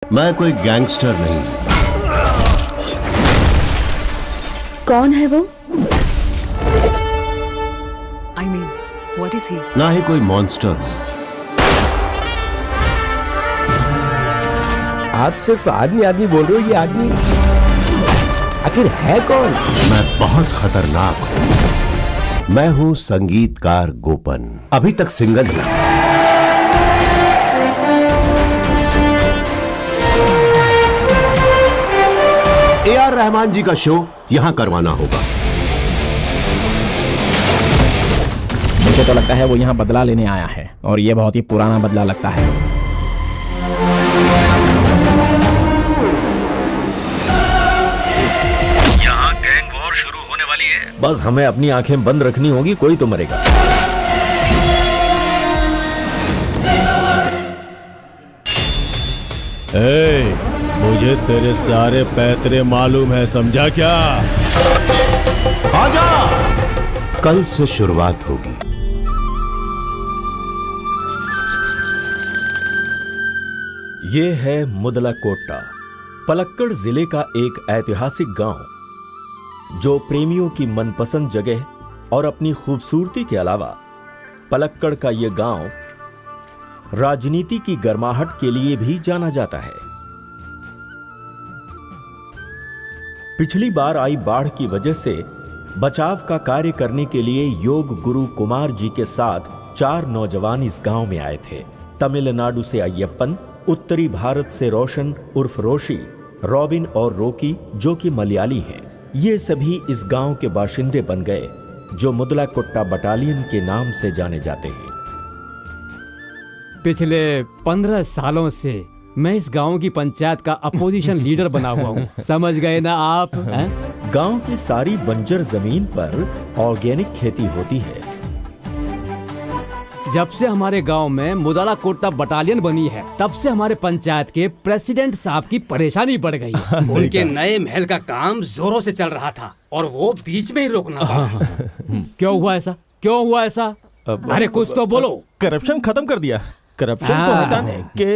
मैं कोई गैंगस्टर नहीं। कौन है वो? I mean, what is he? ना ही कोई मॉन्स्टर। आप सिर्फ आदमी आदमी बोल रहे हो, ये आदमी आखिर है कौन? मैं बहुत खतरनाक हूँ। मैं हूँ संगीतकार गोपन, अभी तक सिंगल हूँ। AR रहमान जी का शो यहाँ करवाना होगा। मुझे तो लगता है वो यहाँ बदला लेने आया है, और ये बहुत ही पुराना बदला लगता है। यहाँ गैंग वॉर शुरू होने वाली है। बस हमें अपनी आंखें बंद रखनी होगी, कोई तो मरेगा। मुझे तेरे सारे पैतरे मालूम है, समझा क्या? आजा, कल से शुरुआत होगी। ये है मुदला कोट्टा, पलक्कड़ जिले का एक ऐतिहासिक गांव, जो प्रेमियों की मनपसंद जगह और अपनी खूबसूरती के अलावा पलक्कड़ का ये गांव राजनीति की गर्माहट के लिए भी जाना जाता है। पिछली बार आई बाढ़ की वजह से बचाव का कार्य करने के लिए योग गुरु कुमार जी के साथ 4 नौजवान इस गांव में आए थे। तमिलनाडु से अय्यप्पन, उत्तरी भारत से रोशन उर्फ रोशी, रॉबिन और रोकी जो कि मलयाली हैं। ये सभी इस गांव के बाशिंदे बन गए, जो मुदला कोट्टा बटालियन के नाम से जाने जाते हैं। पिछले 15 सालों से मैं इस गांव की पंचायत का अपोजिशन लीडर बना हुआ हूँ। समझ गए ना आप? गांव की सारी बंजर जमीन पर ऑर्गेनिक खेती होती है। जब से हमारे गांव में मुदला कोट्टा बटालियन बनी है, तब से हमारे पंचायत के प्रेसिडेंट साहब की परेशानी बढ़ गई है। उनके नए महल का काम जोरों से चल रहा था और वो बीच में ही रोकना पड़ा। क्यों हुआ ऐसा? क्यों हुआ ऐसा? अरे कुछ तो बोलो। करप्शन खत्म कर दिया। करप्शन को हटाने के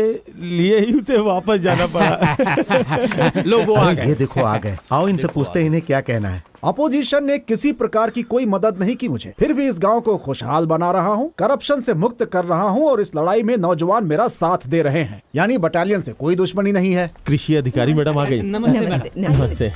लिए ही उसे वापस जाना पड़ा। लो वो आ गए। ये देखो आ गए। आओ इनसे पूछते हैं इन्हें क्या कहना है। अपोजिशन ने किसी प्रकार की कोई मदद नहीं की मुझे, फिर भी इस गांव को खुशहाल बना रहा हूं, करप्शन से मुक्त कर रहा हूं और इस लड़ाई में नौजवान मेरा साथ दे रहे हैं। यानी बटालियन से कोई दुश्मनी नहीं है। कृषि अधिकारी मैडम आ गई। नमस्ते। नमस्ते।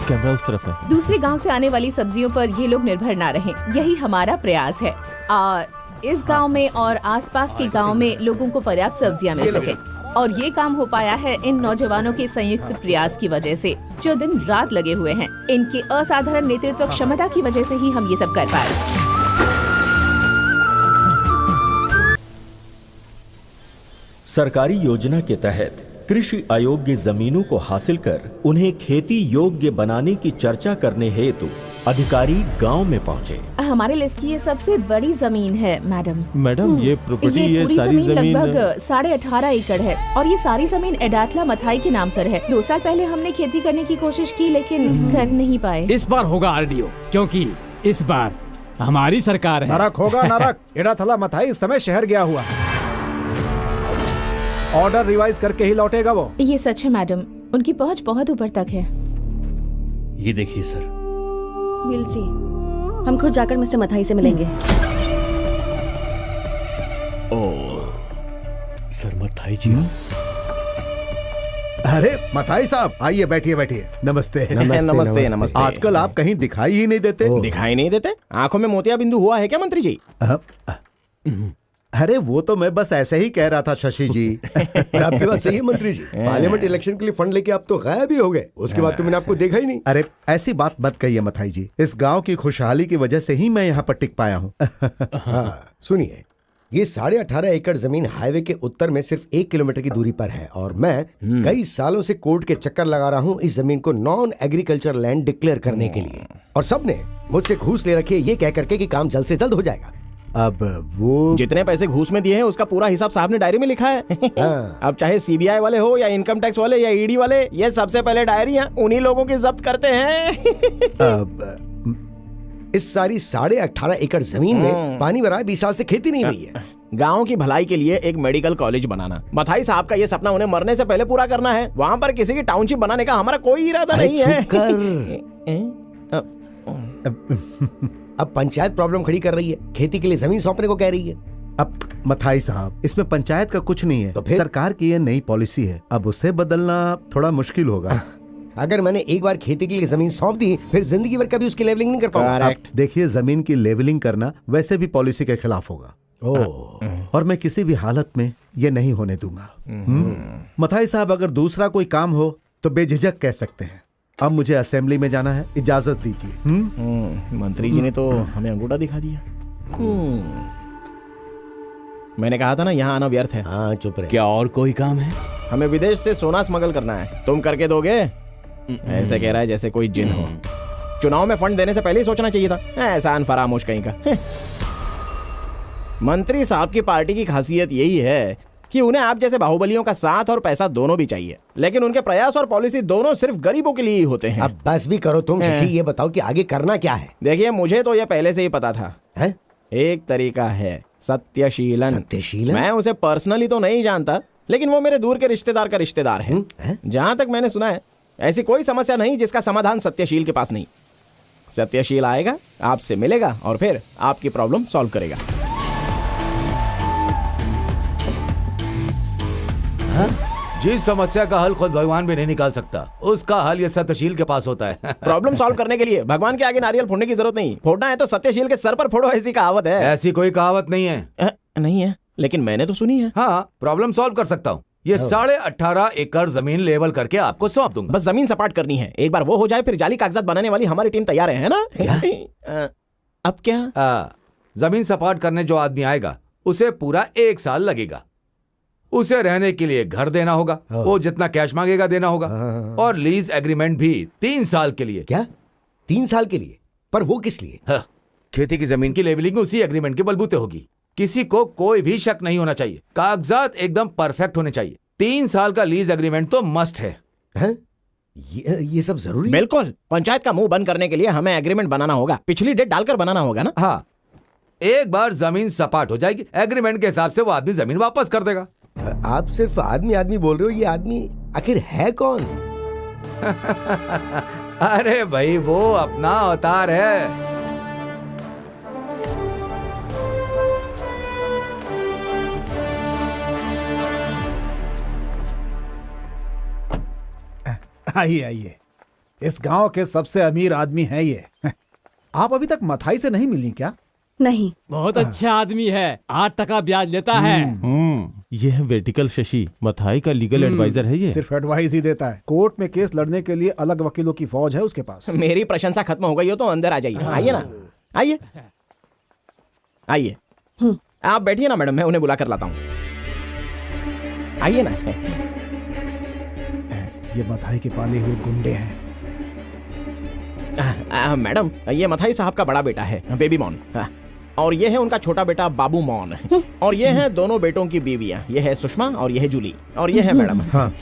कैमरा उस तरफ है। दूसरे गांव से आने वाली सब्जियों पर ये लोग निर्भर ना रहें, यही हमारा प्रयास है। और इस गांव में और आसपास के गांव में लोगों को पर्याप्त सब्जियां मिल सके, और ये काम हो पाया है इन नौजवानों के संयुक्त प्रयास की वजह से, जो दिन रात लगे हुए हैं। इनके असाधारण नेतृत्व क्षमता की वजह से ही हम ये सब कर पाए। सरकारी योजना के तहत कृषि अयोग्य जमीनों को हासिल कर उन्हें खेती योग्य बनाने की चर्चा करने हेतु अधिकारी गांव में पहुंचे। हमारे लिस्ट की ये सबसे बड़ी जमीन है मैडम। मैडम ये प्रॉपर्टी, ये पूरी सारी जमीन लगभग 18.5 एकड़ है, और ये सारी जमीन एडाथला मथाई के नाम पर है। 2 साल पहले हमने खेती करने की कोशिश की, लेकिन कर नहीं पाए। इस बार होगा आरडीओ, क्योंकि इस बार हमारी सरकार है। नरक होगा नरक। एडाथला मथाई इस समय शहर गया हुआ है। ऑर्डर रिवाइज करके ही लौटेगा वो। ये सच है मैडम, उनकी पहुंच बहुत ऊपर तक है। ये देखिए सर। We'll see. हम खुद जाकर मिस्टर मथाई से मिलेंगे। ओ सर मथाई जी। अरे मथाई साहब आइए, बैठिए बैठिए। नमस्ते। नमस्ते नमस्ते। आजकल आप कहीं दिखाई ही नहीं देते। दिखाई नहीं देते? आंखों में मोतिया बिंदु हुआ है क्या मंत्री जी? अरे वो तो मैं बस ऐसे ही कह रहा था शशि जी। आपकी बात सही है मंत्री जी। पार्लियामेंट इलेक्शन के लिए फंड लेके आप तो गायब ही हो गए। उसके बाद तो मैंने आपको देखा ही नहीं। अरे ऐसी बात मत कहिए मथाई जी, इस गांव की खुशहाली की वजह से ही मैं यहाँ पर टिक पाया हूँ। सुनिए, ये 18.5 एकड़ जमीन हाईवे के उत्तर में सिर्फ 1 किलोमीटर की दूरी पर है, और मैं कई सालों से कोर्ट के चक्कर लगा रहा हूँ इस जमीन को नॉन एग्रीकल्चर लैंड डिक्लेयर करने के लिए, और सबने मुझसे घूस ले रखी है ये कह करके कि काम जल्द से जल्द हो जाएगा। अब वो जितने पैसे घूस में दिए हैं उसका पूरा हिसाब साहब ने डायरी में लिखा है। अब चाहे सीबीआई वाले हो या इनकम टैक्स वाले या ईडी वाले, ये सबसे पहले डायरी उन्हीं लोगों की जब्त करते हैं। अब इस सारी 18.5 एकड़ जमीन में पानी भरा 20 साल से खेती नहीं हुई है। गांव की भलाई के लिए एक मेडिकल कॉलेज बनाना। मथाई साहब का ये सपना उन्हें मरने से पहले पूरा करना है। वहाँ पर किसी की टाउनशिप बनाने का हमारा कोई इरादा नहीं है। चुप कर। अब पंचायत प्रॉब्लम खड़ी कर रही है, खेती के लिए जमीन सौंपने को कह रही है। अब मथाई साहब, इसमें पंचायत का कुछ नहीं है। तो फिर? सरकार की ये नई पॉलिसी है, अब उसे बदलना थोड़ा मुश्किल होगा। अगर मैंने एक बार खेती के लिए जमीन सौंप दी, फिर जिंदगी भर कभी उसकी लेवलिंग नहीं कर पाऊंगा। देखिए, जमीन की लेवलिंग करना वैसे भी पॉलिसी के खिलाफ होगा। और मैं किसी भी हालत में ये नहीं होने दूंगा। मथाई साहब, अगर दूसरा कोई काम हो तो बेझिझक कह सकते हैं। अब मुझे असेंबली में जाना है, इजाजत दीजिए। मंत्री जी ने तो हमें अंगूठा दिखा दिया। मैंने कहा था ना, यहाँ आना व्यर्थ है। हाँ, चुप रहे। क्या और कोई काम है? हमें विदेश से सोना स्मगल करना है, तुम करके दोगे? ऐसे कह रहा है जैसे कोई जिन हो। चुनाव में फंड देने से पहले ही सोचना चाहिए था। एहसान फरामोश कहीं का। मंत्री साहब की पार्टी की खासियत यही है कि उन्हें आप जैसे बाहुबलियों का साथ और पैसा दोनों भी चाहिए, लेकिन उनके प्रयास और पॉलिसी दोनों सिर्फ गरीबों के लिए ही होते हैं। अब बस भी करो तुम शशि, ये बताओ कि आगे करना क्या है। देखिए, मुझे तो ये पहले से ही पता था। है? एक तरीका है सत्यशीलन। सत्यशीलन? मैं उसे पर्सनली तो नहीं जानता, लेकिन वो मेरे दूर के रिश्तेदार का रिश्तेदार है। जहां तक मैंने सुना है, ऐसी कोई समस्या नहीं जिसका समाधान सत्यशील के पास नहीं। सत्यशील आएगा, आपसे मिलेगा और फिर आपकी प्रॉब्लम सॉल्व करेगा। जिस समस्या का हल खुद भगवान भी नहीं निकाल सकता, उसका हल ये सत्यशील के पास होता है। प्रॉब्लम सॉल्व करने के लिए भगवान के आगे नारियल फोड़ने की जरूरत नहीं। फोड़ना है तो सत्यशील के सर पर फोड़ो, ऐसी कहावत है। ऐसी कोई कहावत नहीं है। नहीं है, लेकिन मैंने तो सुनी है। हाँ, प्रॉब्लम सॉल्व कर सकता हूँ। ये 18.5 एकड़ जमीन लेवल करके आपको सौंप दूंगा। बस जमीन सपाट करनी है। एक बार वो हो जाए, फिर जाली कागजात बनाने वाली हमारी टीम तैयार है ना? अब क्या? जमीन सपाट करने जो आदमी आएगा, उसे पूरा 1 साल लगेगा। उसे रहने के लिए घर देना होगा, वो जितना कैश मांगेगा देना होगा, और लीज एग्रीमेंट भी 3 साल के लिए। क्या 3 साल के लिए? पर वो किस लिए? खेती की जमीन की लेवलिंग उसी एग्रीमेंट के बलबूते होगी। किसी को कोई भी शक नहीं होना चाहिए, कागजात एकदम परफेक्ट होने चाहिए। 3 साल का लीज एग्रीमेंट तो मस्ट है। ये सब जरूरी? बिल्कुल। पंचायत का मुंह बंद करने के लिए हमें एग्रीमेंट बनाना होगा। पिछली डेट डालकर बनाना होगा ना? हाँ, एक बार जमीन सपाट हो जाएगी, एग्रीमेंट के हिसाब से वो आदमी जमीन वापस कर देगा। आप सिर्फ आदमी आदमी बोल रहे हो, ये आदमी आखिर है कौन? अरे भाई, वो अपना अवतार है। आइए आइए, इस गांव के सबसे अमीर आदमी है ये। आप अभी तक मथाई से नहीं मिली क्या? नहीं। बहुत अच्छा आदमी है, 8% ब्याज लेता है। ये है वर्टिकल शशि, मथाई का लीगल एडवाइजर है ये। सिर्फ एडवाइस ही देता है, कोर्ट में केस लड़ने के लिए अलग वकीलों की फौज है उसके पास। मेरी प्रशंसा खत्म हो गई हो तो अंदर आ जाइए। आइए ना, आइए आइए। आप बैठिए ना मैडम, मैं उन्हें बुला कर लाता हूँ। आइए ना। ये मथाई के पाले हुए गुंडे हैं। मैडम, ये मथाई साहब का बड़ा बेटा है, बेबी मॉन। और ये है उनका छोटा बेटा बाबू मॉन। और ये हैं दोनों बेटों की बीवियां। ये है सुषमा और ये है जूली। और ये है मैडम। हाँ।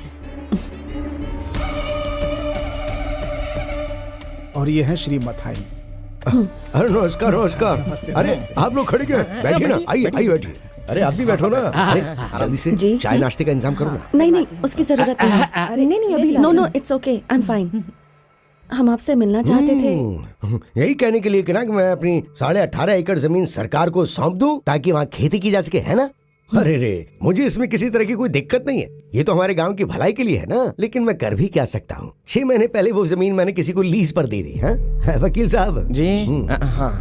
और ये है श्री मथाई। अरे नमस्कार नमस्कार। अरे आप लोग खड़े क्यों? बैठिए ना, आइए आइए बैठिए। अरे आप भी बैठो ना। अरे जल्दी से जी? चाय नाश्ते का इंतजाम करो ना। नहीं, उसकी जरूरत नहीं है। अरे नहीं, अभी no, it's okay, I am fine. हम आपसे मिलना चाहते थे। यही कहने के लिए कि ना कि मैं अपनी 18.5 एकड़ जमीन सरकार को सौंप दूं ताकि वहाँ खेती की जा सके, है ना? अरे रे, मुझे इसमें किसी तरह की कोई दिक्कत नहीं है। ये तो हमारे गांव की भलाई के लिए है ना। लेकिन मैं कर भी क्या सकता हूँ? 6 महीने पहले वो जमीन मैंने किसी को लीज पर दे दी। हाँ वकील साहब जी। हाँ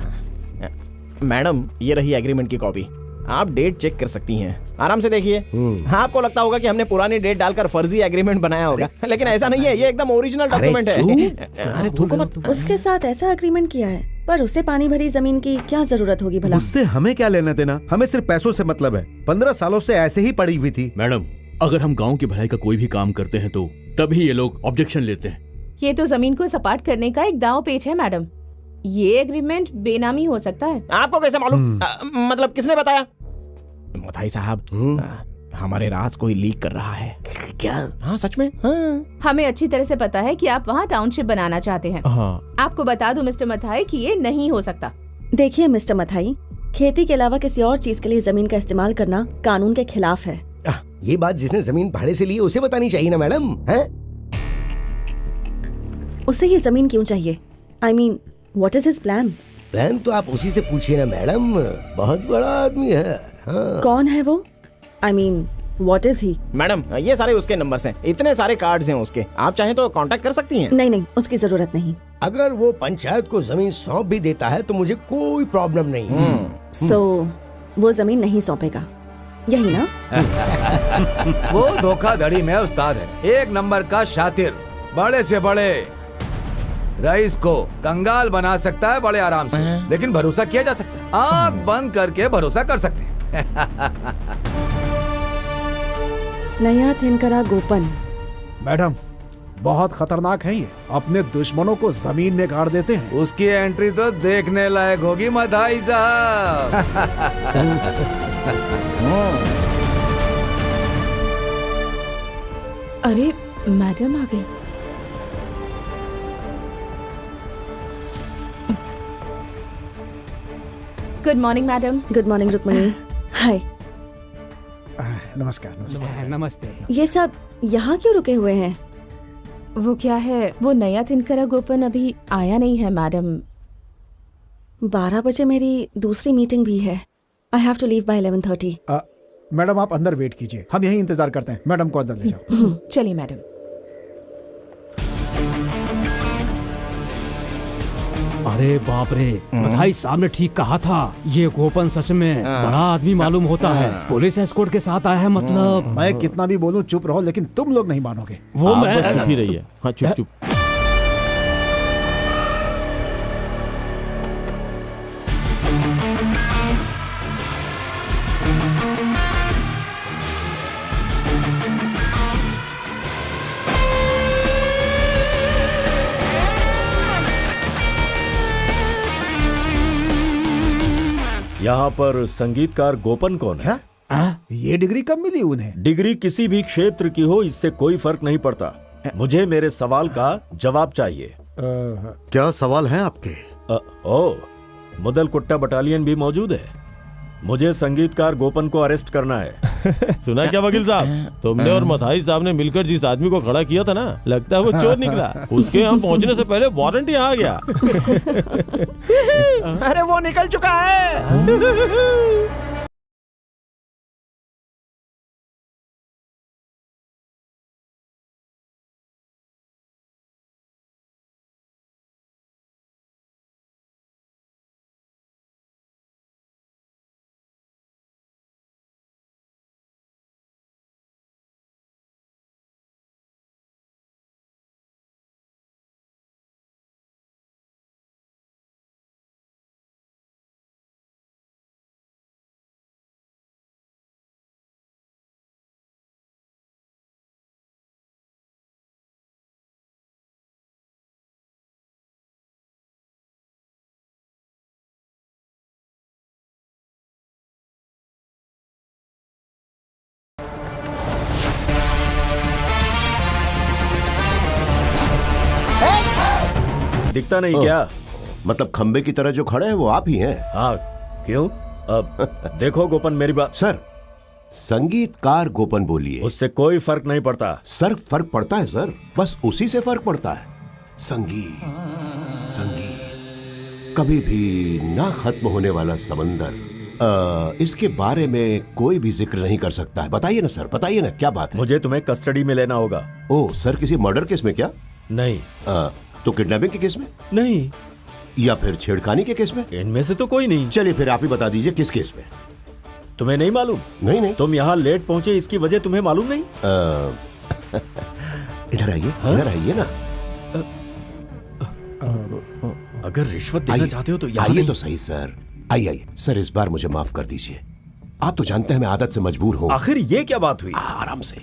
मैडम, ये रही एग्रीमेंट की कॉपी। आप डेट चेक कर सकती हैं, आराम से देखिए। हाँ, आपको लगता होगा कि हमने पुरानी डेट डालकर फर्जी एग्रीमेंट बनाया होगा, लेकिन ऐसा नहीं है। ये एकदम ओरिजिनल डॉक्यूमेंट है। अरे थूको मत। उसके साथ ऐसा एग्रीमेंट किया है, पर उसे पानी भरी जमीन की क्या जरूरत होगी भला? उससे हमें क्या लेना देना? हमें सिर्फ पैसों से मतलब है। 15 सालों से ऐसे ही पड़ी हुई थी। मैडम, अगर हम गांव की भलाई का कोई भी काम करते हैं तो तभी ये लोग ऑब्जेक्शन लेते हैं। ये तो जमीन को सपाट करने का एक दांव पेच है मैडम। ये एग्रीमेंट बेनामी हो सकता है। आपको कैसे मालूम? मतलब किसने बताया? मथाई साहब, हमारे राज कोई लीक कर रहा है। क्या? हाँ सच में। हाँ। हमें अच्छी तरह से पता है कि आप वहाँ टाउनशिप बनाना चाहते हैं। हाँ। आपको बता दूं मिस्टर मथाई कि ये नहीं हो सकता। देखिए मिस्टर मथाई, खेती के अलावा किसी और चीज के लिए जमीन का इस्तेमाल करना कानून के खिलाफ है। ये बात जिसने जमीन भाड़े से ली है उसे बतानी चाहिए ना मैडम, हैं? उसे ये जमीन क्यों चाहिए? I mean, what is his plan? Plan तो आप उसी से पूछिए ना मैडम, बहुत बड़ा आदमी है। हाँ। कौन है वो? I mean, what is he? Madam ये सारे उसके नंबर्स हैं, इतने सारे कार्ड्स हैं उसके, आप चाहें तो कांटेक्ट कर सकती हैं। नहीं नहीं, उसकी जरूरत नहीं। अगर वो पंचायत को जमीन सौंप भी देता है तो मुझे कोई प्रॉब्लम नहीं। So, वो जमीन नहीं सौंपेगा, यही ना? वो धोखाधड़ी में उस्ताद है, एक नंबर का शातिर, बड़े से बड़े रईस को कंगाल बना सकता है बड़े आराम से, लेकिन भरोसा किया जा सकता है, आंख बंद करके भरोसा कर सकते हैं। नया थिनकरा गोपन। मैडम बहुत खतरनाक है ये, अपने दुश्मनों को जमीन में गाड़ देते हैं। उसकी एंट्री तो देखने लायक होगी मधाई साहब। अरे मैडम आ गई। Good morning madam. Good morning Rukmini. Hi. नमस्कार। नमस्कार। नमस्ते। ये सब यहाँ क्यों रुके हुए हैं? वो क्या है, वो नया थिनकरा गोपन अभी आया नहीं है मैडम। 12 बजे मेरी दूसरी मीटिंग भी है। I have to leave by 11:30। Madam आप अंदर वेट कीजिए, हम यहीं इंतजार करते हैं। मैडम को अंदर ले जाओ। चलिए मैडम। अरे बाप रे, बधाई साहब ने ठीक कहा था, ये गोपन सच में बड़ा आदमी मालूम होता है। पुलिस एस्कॉर्ट के साथ आया है मतलब। मैं कितना भी बोलूं चुप रहो, लेकिन तुम लोग नहीं मानोगे। वो मैं चुप ही रही है। हाँ चुप चुप। यहाँ पर संगीतकार गोपन कौन है? ये डिग्री कब मिली उन्हें? डिग्री किसी भी क्षेत्र की हो, इससे कोई फर्क नहीं पड़ता। मुझे मेरे सवाल का जवाब चाहिए। क्या सवाल है आपके? मुदल कुट्टा बटालियन भी मौजूद है। मुझे संगीतकार गोपन को अरेस्ट करना है। सुना क्या वकील साहब, तुमने और मथाई साहब ने मिलकर जिस आदमी को खड़ा किया था ना, लगता है वो चोर निकला। उसके यहाँ पहुँचने से पहले वारंट यहाँ आ गया। अरे वो निकल चुका है। दिखता नहीं क्या? मतलब खंबे की तरह जो खड़े हैं वो आप ही हैं? हाँ, क्यों? अब देखो गोपन मेरी बात। सर, संगीतकार गोपन बोलिए। उससे कोई फर्क नहीं पड़ता। सर फर्क पड़ता है सर, बस उसी से फर्क पड़ता है। संगीत, संगीत, कभी भी ना खत्म होने वाला समंदर। इसके बारे में कोई भी जिक्र नहीं कर सकता है। बताइए ना सर, बताइए ना क्या बात है? मुझे तुम्हें कस्टडी में लेना होगा। ओह सर, किसी मर्डर केस में क्या? नहीं। तो किडनैपिंग के केस में? नहीं। या फिर छेड़खानी के केस में? इनमें से तो कोई नहीं। चलिए फिर आप ही बता दीजिए किस केस में? तुम्हें नहीं मालूम? नहीं नहीं। तुम यहाँ लेट पहुंचे, इसकी वजह तुम्हें मालूम नहीं? इधर आइए, इधर आइए ना। अगर रिश्वत देना चाहते हो तो आइए तो सही सर। आइए आइए सर, इस बार मुझे माफ कर दीजिए। आप तो जानते हैं मैं आदत से मजबूर हूँ। आखिर ये क्या बात हुई? आराम से,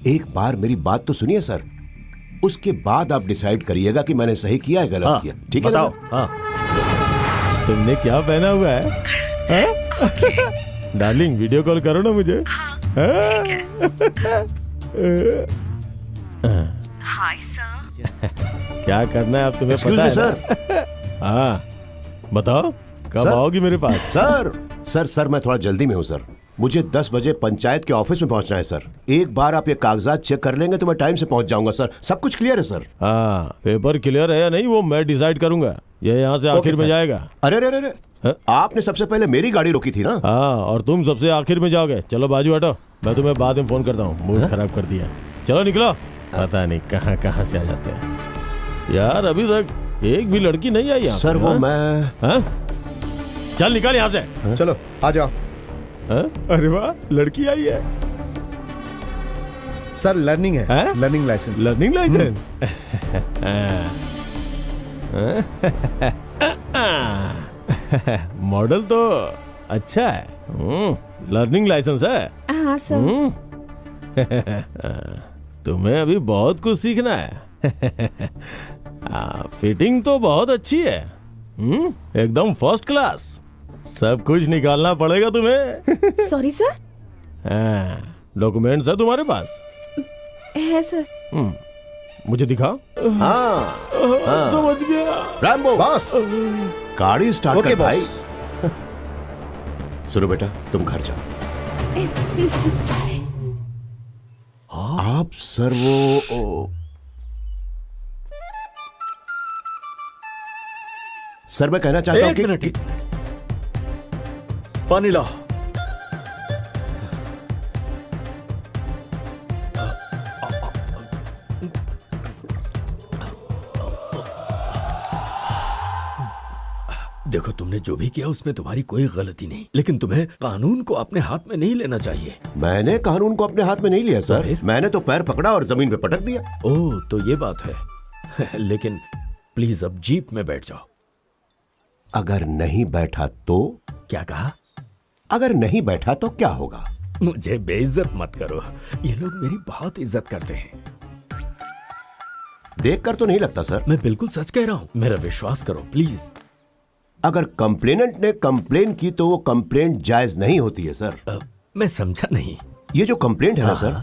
एक बार मेरी बात तो सुनिए सर, उसके बाद आप डिसाइड करिएगा कि मैंने सही किया है गलत किया। ठीक है? बताओ। हाँ। तुमने क्या पहना हुआ है? डार्लिंग वीडियो कॉल करो ना मुझे। Hi sir. क्या करना है अब तुम्हें पता है सर? हाँ बताओ। कब सर। आओगी मेरे पास? सर मैं थोड़ा जल्दी में हूँ सर। मुझे 10 बजे पंचायत के ऑफिस में पहुंचना है सर। एक बार आप ये कागजात चेक कर लेंगे तो मैं टाइम से पहुंच जाऊंगा सर। सब कुछ क्लियर है सर। हाँ, पेपर क्लियर है या नहीं वो मैं डिसाइड करूंगा। ये यहाँ से आखिर में जाएगा। अरे अरे अरे, आपने सबसे पहले मेरी गाड़ी रोकी थी ना? हाँ, और तुम सबसे आखिर में जाओगे। चलो बाजू हटो, मैं तुम्हें बाद में फोन करता हूँ। मूड खराब कर दिया। चलो निकलो। पता नहीं कहाँ कहाँ से आ जाते हैं यार। अभी तक एक भी लड़की नहीं आई यहाँ सर। वो मैं चल निकाल यहाँ से। चलो आ जाओ। अरे वाह, लड़की आई है सर। लर्निंग है, learning licence. Learning licence. Model तो अच्छा है। लर्निंग लाइसेंस है। हाँ सर। तुम्हें अभी बहुत कुछ सीखना है। फिटिंग तो बहुत अच्छी है। एकदम फर्स्ट क्लास। सब कुछ निकालना पड़ेगा तुम्हें। Sorry sir. डॉक्यूमेंट्स है तुम्हारे पास? है सर। मुझे दिखाओ। हाँ, समझ गया। रैम्बो बॉस, गाड़ी स्टार्ट कर भाई। सुनो बेटा, तुम घर जाओ। आप सर वो सर मैं कहना चाहता हूं कि पानी लाओ। देखो, तुमने जो भी किया उसमें तुम्हारी कोई गलती नहीं, लेकिन तुम्हें कानून को अपने हाथ में नहीं लेना चाहिए। मैंने कानून को अपने हाथ में नहीं लिया सर। मैंने तो पैर पकड़ा और जमीन पे पटक दिया। ओह, तो ये बात है। लेकिन प्लीज अब जीप में बैठ जाओ। अगर नहीं बैठा तो? क्या कहा? अगर नहीं बैठा तो क्या होगा? मुझे बेइज्जत मत करो। ये लोग मेरी बहुत इज्जत करते हैं। देखकर तो नहीं लगता सर। मैं बिल्कुल सच कह रहा हूँ, मेरा विश्वास करो प्लीज। अगर कंप्लेनेंट ने कंप्लेन की तो वो कंप्लेंट जायज नहीं होती है सर। मैं समझा नहीं। ये जो कंप्लेंट है ना सर,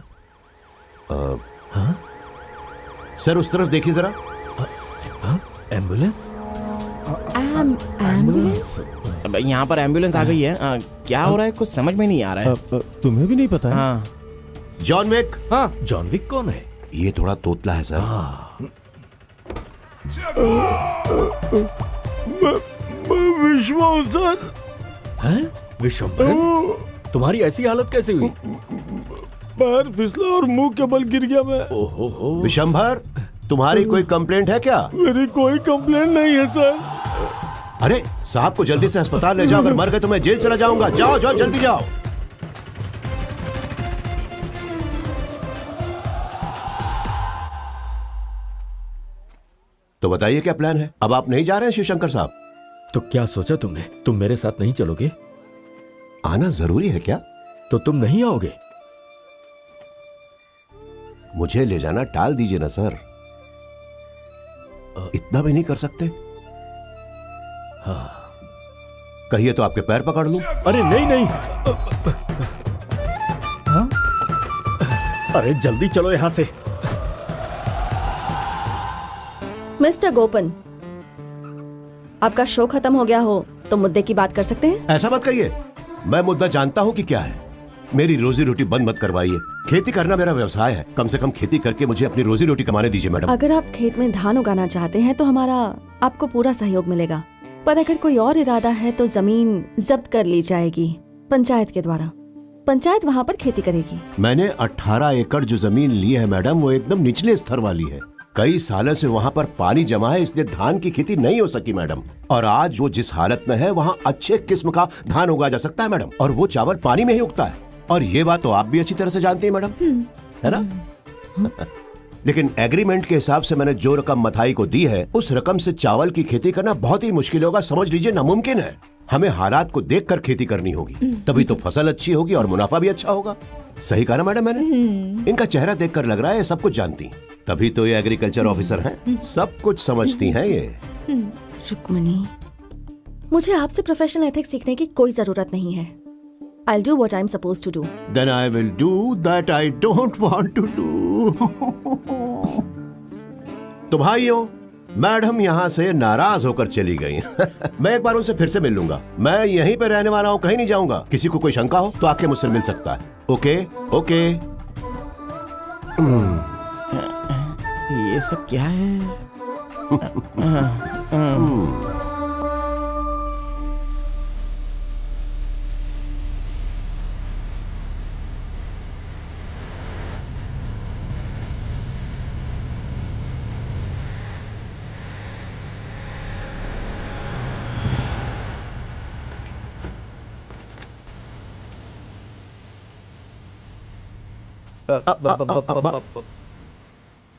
सर उस तरफ देखिए जरा। एम्बुलेंस? एम्बुलेंस? यहाँ पर एम्बुलेंस आ गई है। क्या हो रहा है, कुछ समझ में नहीं आ रहा है। तुम्हें भी नहीं पता है? हाँ। John Wick. हाँ, जॉन विक कौन है? ये थोड़ा तोतला है सर। विश्व सर। हैं? विश्वंभरन, तुम्हारी ऐसी हालत कैसे हुई? पैर फिसला और मुंह के बल गिर गया मैं। ओहो। विशंभर, तुम्हारी कोई कंप्लेंट है क्या? मेरी कोई कंप्लेंट नहीं है सर। अरे साहब को जल्दी से अस्पताल ले जाओ। अगर मर गए तो मैं जेल चला जाऊंगा। जाओ जाओ जल्दी जाओ। तो बताइए क्या प्लान है? अब आप नहीं जा रहे हैं शिवशंकर साहब? तो क्या सोचा तुमने? तुम मेरे साथ नहीं चलोगे? आना जरूरी है क्या? तो तुम नहीं आओगे? मुझे ले जाना टाल दीजिए ना सर। इतना भी नहीं कर सकते? हाँ। कहिए तो आपके पैर पकड़ लूं। अरे नहीं नहीं। अरे जल्दी चलो यहां से। मिस्टर गोपन, आपका शो खत्म हो गया हो तो मुद्दे की बात कर सकते हैं? ऐसा मत कहिए। मैं मुद्दा जानता हूं कि क्या है। मेरी रोजी रोटी बंद मत करवाइए। खेती करना मेरा व्यवसाय है। कम से कम खेती करके मुझे अपनी रोजी रोटी कमाने दीजिए मैडम। अगर आप खेत में धान उगाना चाहते हैं तो हमारा आपको पूरा सहयोग मिलेगा, पर अगर कोई और इरादा है तो जमीन जब्त कर ली जाएगी पंचायत के द्वारा। पंचायत वहाँ पर खेती करेगी। मैंने 18 एकड़ जो जमीन ली है मैडम, वो एकदम निचले स्तर वाली है। कई सालों से वहाँ पर पानी जमा है, इसलिए धान की खेती नहीं हो सकी मैडम। और आज वो जिस हालत में है वहाँ अच्छे किस्म का धान उगाया जा सकता है मैडम। और वो चावल पानी में ही उगता है। और ये बात तो आप भी अच्छी तरह से जानती हैं मैडम, है ना? लेकिन एग्रीमेंट के हिसाब से मैंने जो रकम मथाई को दी है, उस रकम से चावल की खेती करना बहुत ही मुश्किल होगा। समझ लीजिए नामुमकिन है। हमें हालात को देखकर खेती करनी होगी, तभी तो फसल अच्छी होगी और मुनाफा भी अच्छा होगा। सही कहा ना मैडम मैंने? इनका चेहरा देखकर लग रहा है सब कुछ जानती हैं। तभी तो ये एग्रीकल्चर ऑफिसर हैं, सब कुछ समझती हैं ये। रुक्मणी, मुझे आपसे प्रोफेशनल एथिक्स सीखने की कोई जरूरत नहीं है। I'll do what I'm supposed to do. Then I will do that I don't want to do. तो भाइयों, मैडम यहाँ से नाराज होकर चली गई। मैं एक बार उनसे फिर से मिल लूंगा। मैं यहीं पे रहने वाला हूँ, कहीं नहीं जाऊंगा। किसी को कोई शंका हो तो आके मुझसे मिल सकता है। Okay okay. ये सब क्या है?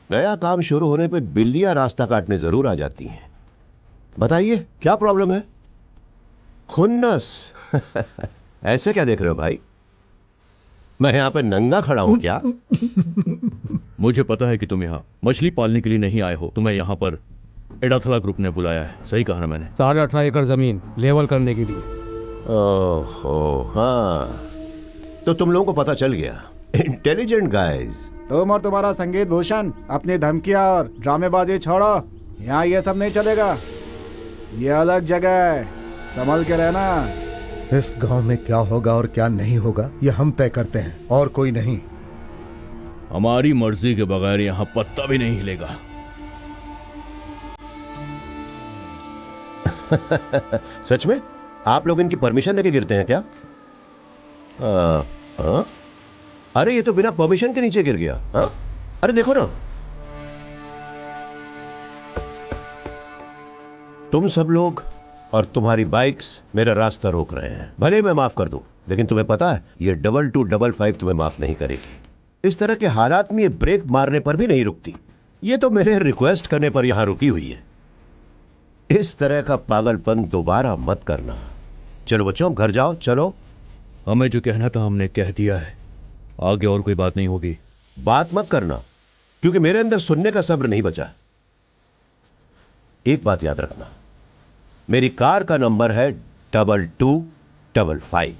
नया काम शुरू होने पे बिल्लियां रास्ता काटने जरूर आ जाती हैं। बताइए क्या प्रॉब्लम है? खुन्नस। ऐसे क्या देख रहे हो भाई? मैं यहाँ पे नंगा खड़ा हूँ क्या? मुझे पता है कि तुम यहाँ मछली पालने के लिए नहीं आए हो। तुम्हें यहाँ पर एडाथला ग्रुप ने बुलाया है। सही कहा ना मैंने? 18.5 एकड़ जमीन लेवल करने के लिए। ओहो हाँ, तो तुम लोगों को पता चल गया। Intelligent guys. तुम और तुम्हारा संगीत भूषण अपनी धमकियां और ड्रामेबाजी छोड़ो। यहाँ ये सब नहीं चलेगा। ये अलग जगह है, संभल के रहना। इस गांव में क्या होगा और क्या नहीं होगा ये हम तय करते हैं, और कोई नहीं। हमारी मर्जी के बगैर यहाँ पत्ता भी नहीं हिलेगा। सच में आप लोग इनकी परमिशन लेके गिरते हैं क्या? अरे ये तो बिना परमिशन के नीचे गिर गया। अरे देखो ना, तुम सब लोग और तुम्हारी बाइक्स मेरा रास्ता रोक रहे हैं। भले मैं माफ कर दूं, लेकिन तुम्हें पता है ये 2255 तुम्हें माफ नहीं करेगी। इस तरह के हालात में ये ब्रेक मारने पर भी नहीं रुकती। ये तो मेरे रिक्वेस्ट करने पर यहां रुकी हुई है। इस तरह का पागलपन दोबारा मत करना। चलो बच्चों घर जाओ। चलो, हमें जो कहना था हमने कह दिया है, आगे और कोई बात नहीं होगी। बात मत करना, क्योंकि मेरे अंदर सुनने का सब्र नहीं बचा। एक बात याद रखना, मेरी कार का नंबर है 2255।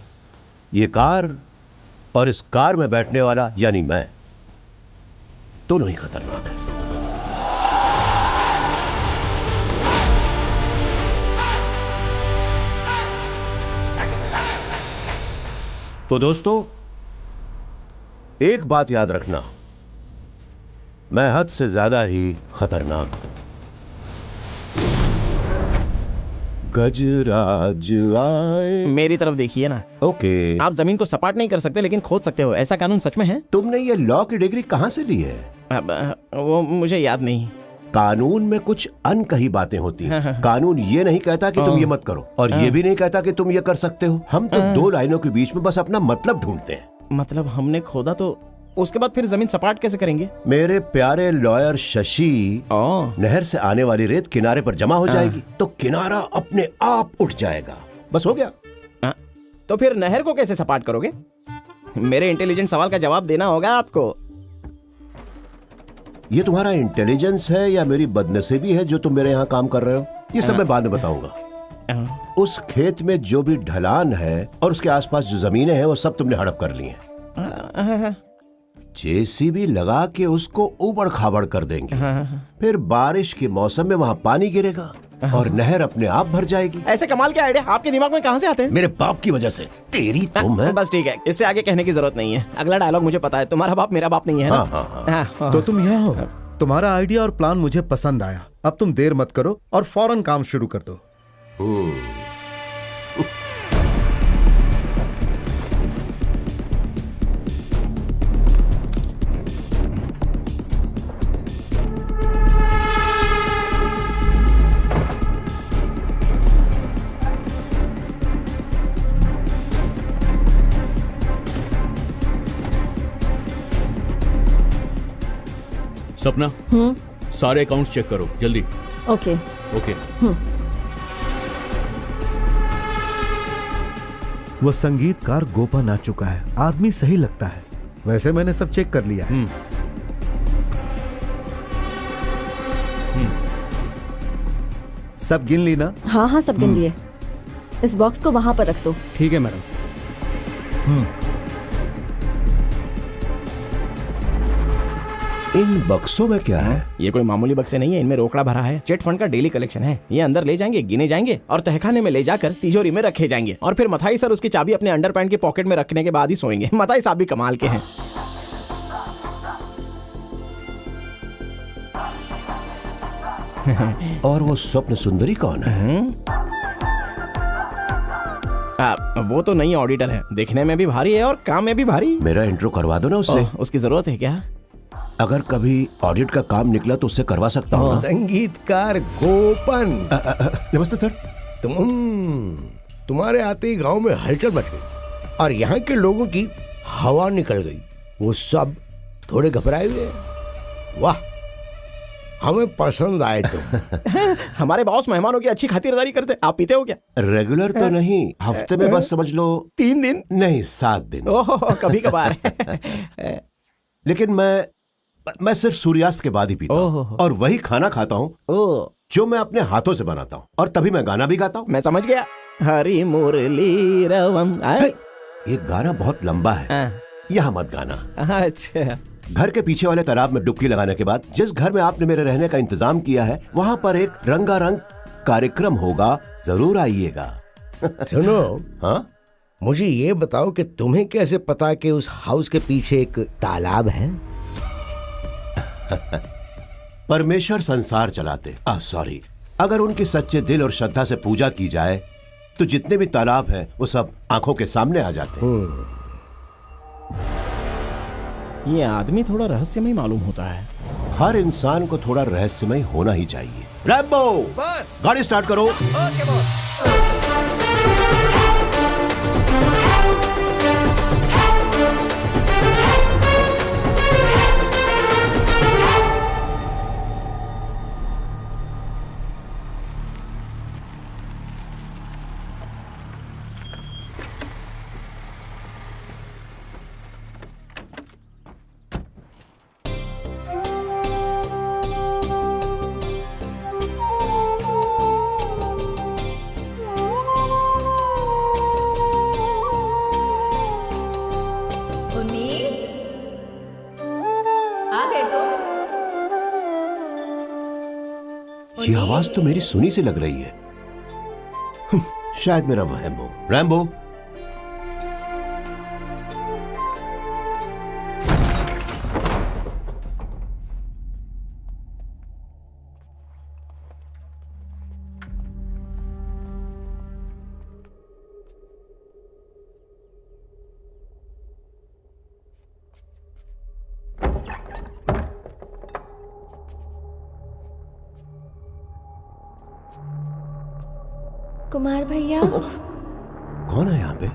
ये कार और इस कार में बैठने वाला यानी मैं, दोनों ही खतरनाक है। तो दोस्तों एक बात याद रखना, मैं हद से ज्यादा ही खतरनाक हूं। गजराज आए। मेरी तरफ देखिए ना। ओके। आप जमीन को सपाट नहीं कर सकते लेकिन खोद सकते हो। ऐसा कानून सच में है? तुमने ये लॉ की डिग्री कहां से ली है? वो मुझे याद नहीं। कानून में कुछ अनकही बातें होती हैं। कानून ये नहीं कहता कि तुम ये मत करो, और ये भी नहीं कहता कि तुम ये कर सकते हो। हम तो दो लाइनों के बीच में बस अपना मतलब ढूंढते हैं। मतलब हमने खोदा तो उसके बाद फिर जमीन सपाट कैसे करेंगे? मेरे प्यारे लॉयर शशि, नहर से आने वाली रेत किनारे पर जमा हो जाएगी, तो किनारा अपने आप उठ जाएगा। बस हो गया। तो फिर नहर को कैसे सपाट करोगे? मेरे इंटेलिजेंट सवाल का जवाब देना होगा आपको। ये तुम्हारा इंटेलिजेंस है या मेरी बदनसीबी है जो तुम मेरे यहाँ काम कर रहे हो? ये सब मैं बाद में बताऊंगा। उस खेत में जो भी ढलान है और उसके आसपास जो जमीनें हैं वो सब तुमने हड़प कर ली हैं। जेसीबी लगा के उसको ऊबड़ खाबड़ कर देंगे। फिर बारिश के मौसम में वहाँ पानी गिरेगा और नहर अपने आप भर जाएगी। ऐसे कमाल के आइडिया आपके दिमाग में कहाँ से आते हैं? मेरे बाप की वजह से। तेरी तुम है। बस ठीक है, इससे आगे कहने की जरूरत नहीं है। अगला डायलॉग मुझे पता है, तुम्हारा बाप मेरा बाप नहीं है ना? हाँ। तो तुम यहाँ हो। तुम्हारा आइडिया और प्लान मुझे पसंद आया। अब तुम देर मत करो और फौरन काम शुरू कर दो। सपना, सारे अकाउंट्स चेक करो जल्दी। ओके। ओके। वो संगीतकार गोपन आ चुका है। आदमी सही लगता है। वैसे मैंने सब चेक कर लिया है। सब गिन ली ना? हाँ हाँ सब गिन लिए। इस बॉक्स को वहां पर रख दो। ठीक है मैडम। इन बक्सों में क्या है? ये कोई मामूली बक्से नहीं है, इनमें रोकड़ा भरा है। चिट फंड का डेली कलेक्शन है। ये अंदर ले जाएंगे, गिने जाएंगे और तहखाने में ले जाकर तिजोरी में रखे जाएंगे और फिर मथाई सर उसकी चाबी अपने अंडरपैंट की पॉकेट में रखने के बाद ही सोएंगे। मथाई साहब भी कमाल के हैं। और वो स्वप्न सुंदरी कौन है? वो तो नई ऑडिटर है, देखने में भी भारी है और काम में भी भारी। मेरा इंट्रो करवा दो ना उससे। उसकी जरूरत है क्या? अगर कभी ऑडिट का काम निकला तो उससे करवा सकता हूँ ना? संगीतकार गोपन। नमस्ते सर। तुम्हारे आते ही गांव में हलचल मच गई और यहाँ के लोगों की हवा निकल गई। वो सब थोड़े घबराए हुए हैं। वाह, हमें पसंद आए तुम। हमारे बॉस मेहमानों की अच्छी खातिरदारी करते। आप पीते हो क्या? रेगुलर तो नहीं, हफ्ते में बस समझ लो 3 दिन। नहीं 7 दिन। ओहो, कभी कभार। लेकिन मैं सिर्फ सूर्यास्त के बाद ही पीता हूँ और वही खाना खाता हूँ जो मैं अपने हाथों से बनाता हूँ, और तभी मैं गाना भी गाता हूँ। मैं समझ गया। हरी मुरली रवम। ये गाना बहुत लंबा है, यहाँ मत गाना। अच्छा। घर के पीछे वाले तालाब में डुबकी लगाने के बाद जिस घर में आपने मेरे रहने का इंतजाम किया है, वहाँ पर एक रंगारंग कार्यक्रम होगा, जरूर आइएगा। सुनो, हाँ, मुझे ये बताओ कि तुम्हें कैसे पता कि उस हाउस के पीछे एक तालाब है? परमेश्वर संसार चलाते, सॉरी, अगर उनके सच्चे दिल और श्रद्धा से पूजा की जाए तो जितने भी तालाब हैं वो सब आंखों के सामने आ जाते हैं। ये आदमी थोड़ा रहस्यमय मालूम होता है। हर इंसान को थोड़ा रहस्यमय होना ही चाहिए। रैम्बो, बस गाड़ी स्टार्ट करो। Okay boss. ये आवाज तो मेरी सुनी से लग रही है। शायद मेरा वहम हो। रैम्बो, कुमार भैया। कौन है यहाँ पे?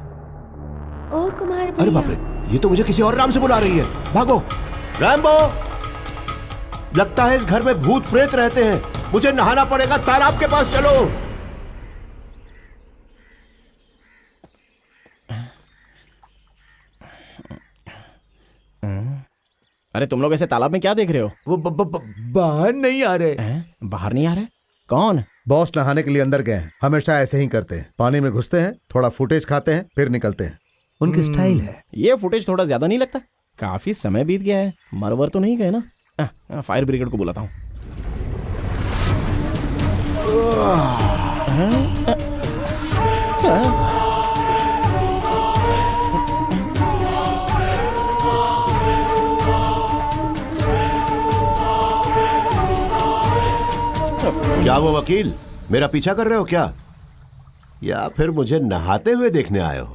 ओ कुमार भैया। अरे बाप रे, ये तो मुझे किसी और नाम से बुला रही है। भागो। रैम्बो, लगता है इस घर में भूत प्रेत रहते हैं। मुझे नहाना पड़ेगा, तालाब के पास चलो। अरे तुम लोग ऐसे तालाब में क्या देख रहे हो? वो बाहर नहीं आ रहे। बाहर नहीं आ रहे? कौन? बॉस नहाने के लिए अंदर गए हैं। हमेशा ऐसे ही करते हैं, पानी में घुसते हैं, थोड़ा फुटेज खाते हैं, फिर निकलते हैं। उनकी स्टाइल है। ये फुटेज थोड़ा ज्यादा नहीं लगता? काफी समय बीत गया है, मरवर तो नहीं गए ना? फायर ब्रिगेड को बुलाता हूँ। क्या वो वकील मेरा पीछा कर रहे हो क्या, या फिर मुझे नहाते हुए देखने आए हो?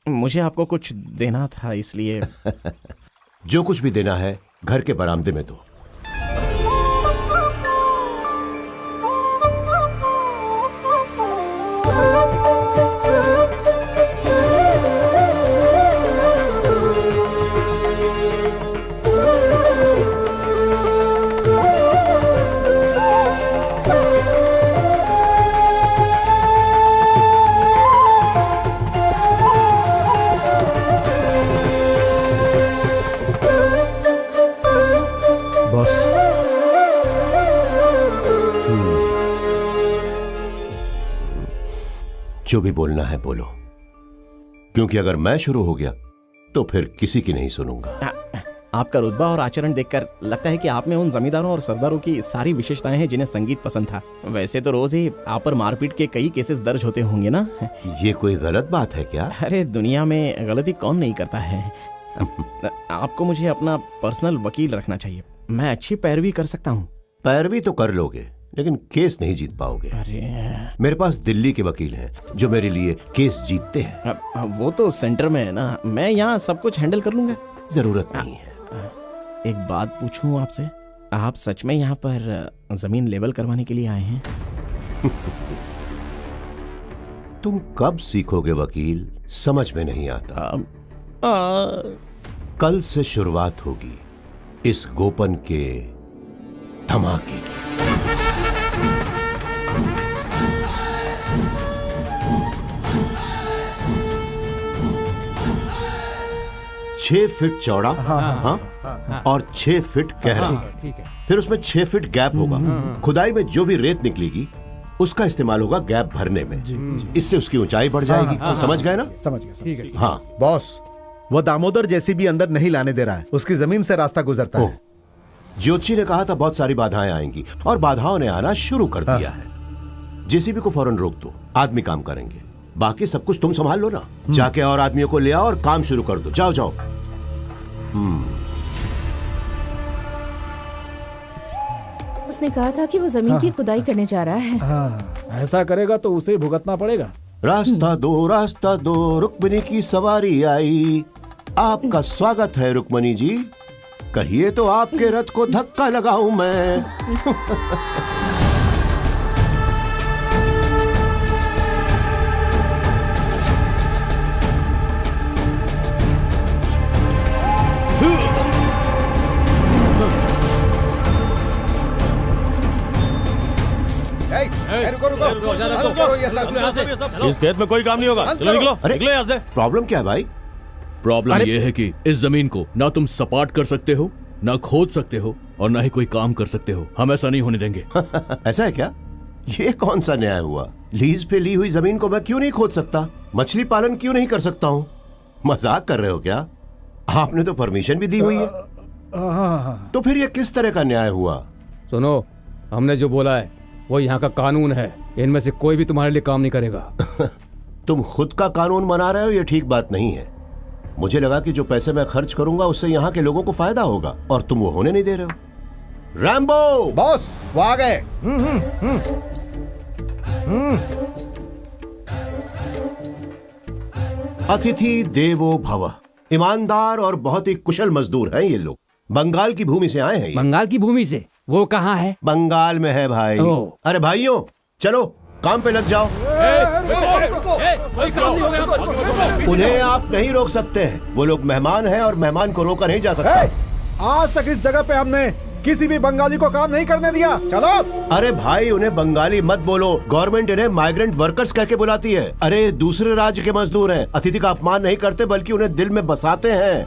मुझे आपको कुछ देना था, इसलिए। जो कुछ भी देना है घर के बरामदे में दो। जो भी बोलना है बोलो, क्योंकि अगर मैं शुरू हो गया तो फिर किसी की नहीं सुनूंगा। आपका रुतबा और आचरण देखकर लगता है कि आप में उन जमींदारों और सरदारों की सारी विशेषताएं हैं जिन्हें संगीत पसंद था। वैसे तो रोज ही आप पर मारपीट के कई केसेस दर्ज होते होंगे ना? ये कोई गलत बात है क्या? अरे दुनिया में गलती कौन नहीं करता है। आपको मुझे अपना पर्सनल वकील रखना चाहिए, मैं अच्छी पैरवी कर सकता हूँ। पैरवी तो कर लोगे लेकिन केस नहीं जीत पाओगे। अरे मेरे पास दिल्ली के वकील हैं जो मेरे लिए केस जीतते हैं। वो तो सेंटर में है ना, मैं यहाँ सब कुछ हैंडल कर लूंगा। जरूरत नहीं है। एक बात पूछूं आपसे, आप सच में यहाँ पर जमीन लेवल करवाने के लिए आए हैं? तुम कब सीखोगे वकील, समझ में नहीं आता। कल से शुरुआत होगी इस गोपन के धमाके की। 6 फीट चौड़ा और 6 फीट गहरा, फिर उसमें 6 फीट गैप होगा। खुदाई में जो भी रेत निकलेगी उसका इस्तेमाल होगा गैप भरने में। इससे उसकी ऊंचाई बढ़ जाएगी। समझ गए ना? समझ गया। हाँ बॉस, वो दामोदर जैसी भी अंदर नहीं लाने दे रहा है, उसकी जमीन से रास्ता गुजरता है। ज्योतिषी ने कहा था बहुत सारी बाधाएं आएंगी और बाधाओं ने आना शुरू कर दिया है। जेसीबी को फौरन रोक दो, आदमी काम करेंगे, बाकी सब कुछ तुम संभाल लो ना। जाके और आदमियों को ले आओ और काम शुरू कर दो। जाओ जाओ। उसने कहा था कि वो जमीन की खुदाई करने जा रहा है। ऐसा करेगा तो उसे भुगतना पड़ेगा। रास्ता दो रुक्मणी की सवारी आई। आपका स्वागत है रुक्मणी जी, कहिए तो आपके रथ को धक्का लगाऊं मैं। इस खेत में कोई काम नहीं होगा, चलो निकलो। निकलो यहाँ से। प्रॉब्लम क्या है भाई? प्रॉब्लम यह है कि इस जमीन को ना तुम सपाट कर सकते हो, ना खोद सकते हो और ना ही कोई काम कर सकते हो। हम ऐसा नहीं होने देंगे। ऐसा है क्या? ये कौन सा न्याय हुआ? लीज पे ली हुई जमीन को मैं क्यों नहीं खोद सकता? मछली पालन क्यों नहीं कर सकता हूँ? मजाक कर रहे हो क्या? आपने तो परमिशन भी दी हुई है। तो फिर ये किस तरह का न्याय हुआ? सुनो, हमने जो बोला है वो यहाँ का कानून है। इनमें से कोई भी तुम्हारे लिए काम नहीं करेगा। तुम खुद का कानून बना रहे हो, ये ठीक बात नहीं है। मुझे लगा कि जो पैसे मैं खर्च करूंगा उससे यहाँ के लोगों को फायदा होगा और तुम वो होने नहीं दे रहे हो। रैम्बो! बॉस, वो आ गए। अतिथि देवो भव। ईमानदार और बहुत ही कुशल मजदूर हैं ये लोग। बंगाल की भूमि से आए हैं। बंगाल की भूमि से? वो कहाँ है? बंगाल में है भाई। अरे भाइयों, चलो काम पे लग जाओ। उन्हें आप नहीं रोक सकते हैं, वो लोग मेहमान हैं और मेहमान को रोका नहीं जा सकता। आज तक इस जगह पे हमने किसी भी बंगाली को काम नहीं करने दिया। चलो। अरे भाई, उन्हें बंगाली मत बोलो, गवर्नमेंट इन्हें माइग्रेंट वर्कर्स कह के बुलाती है। अरे दूसरे राज्य के मजदूर हैं, अतिथि का अपमान नहीं करते बल्कि उन्हें दिल में बसाते हैं।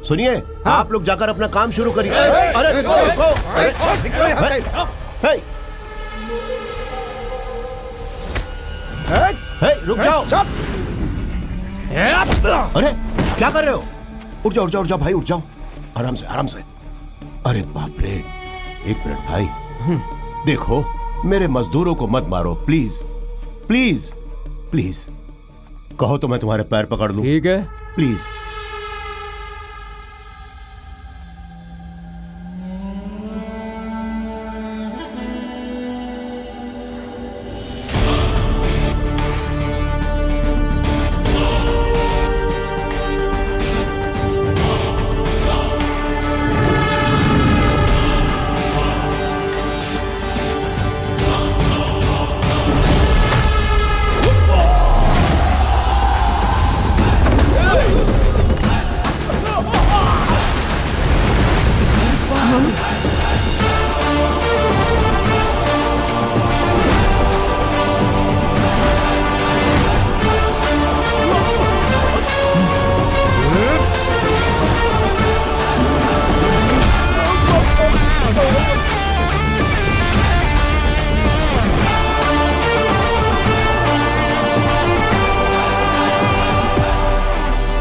सुनिए, आप लोग जाकर अपना काम शुरू करिए। अरे रुक जाओ। अरे क्या कर रहे हो? उठ जाओ, उठ जाओ, उठ जाओ भाई, उठ जाओ। आराम से, आराम से। अरे बाप रे, एक मिनट भाई। देखो, मेरे मजदूरों को मत मारो प्लीज, प्लीज, प्लीज। कहो तो मैं तुम्हारे पैर पकड़ लूं। ठीक है, प्लीज।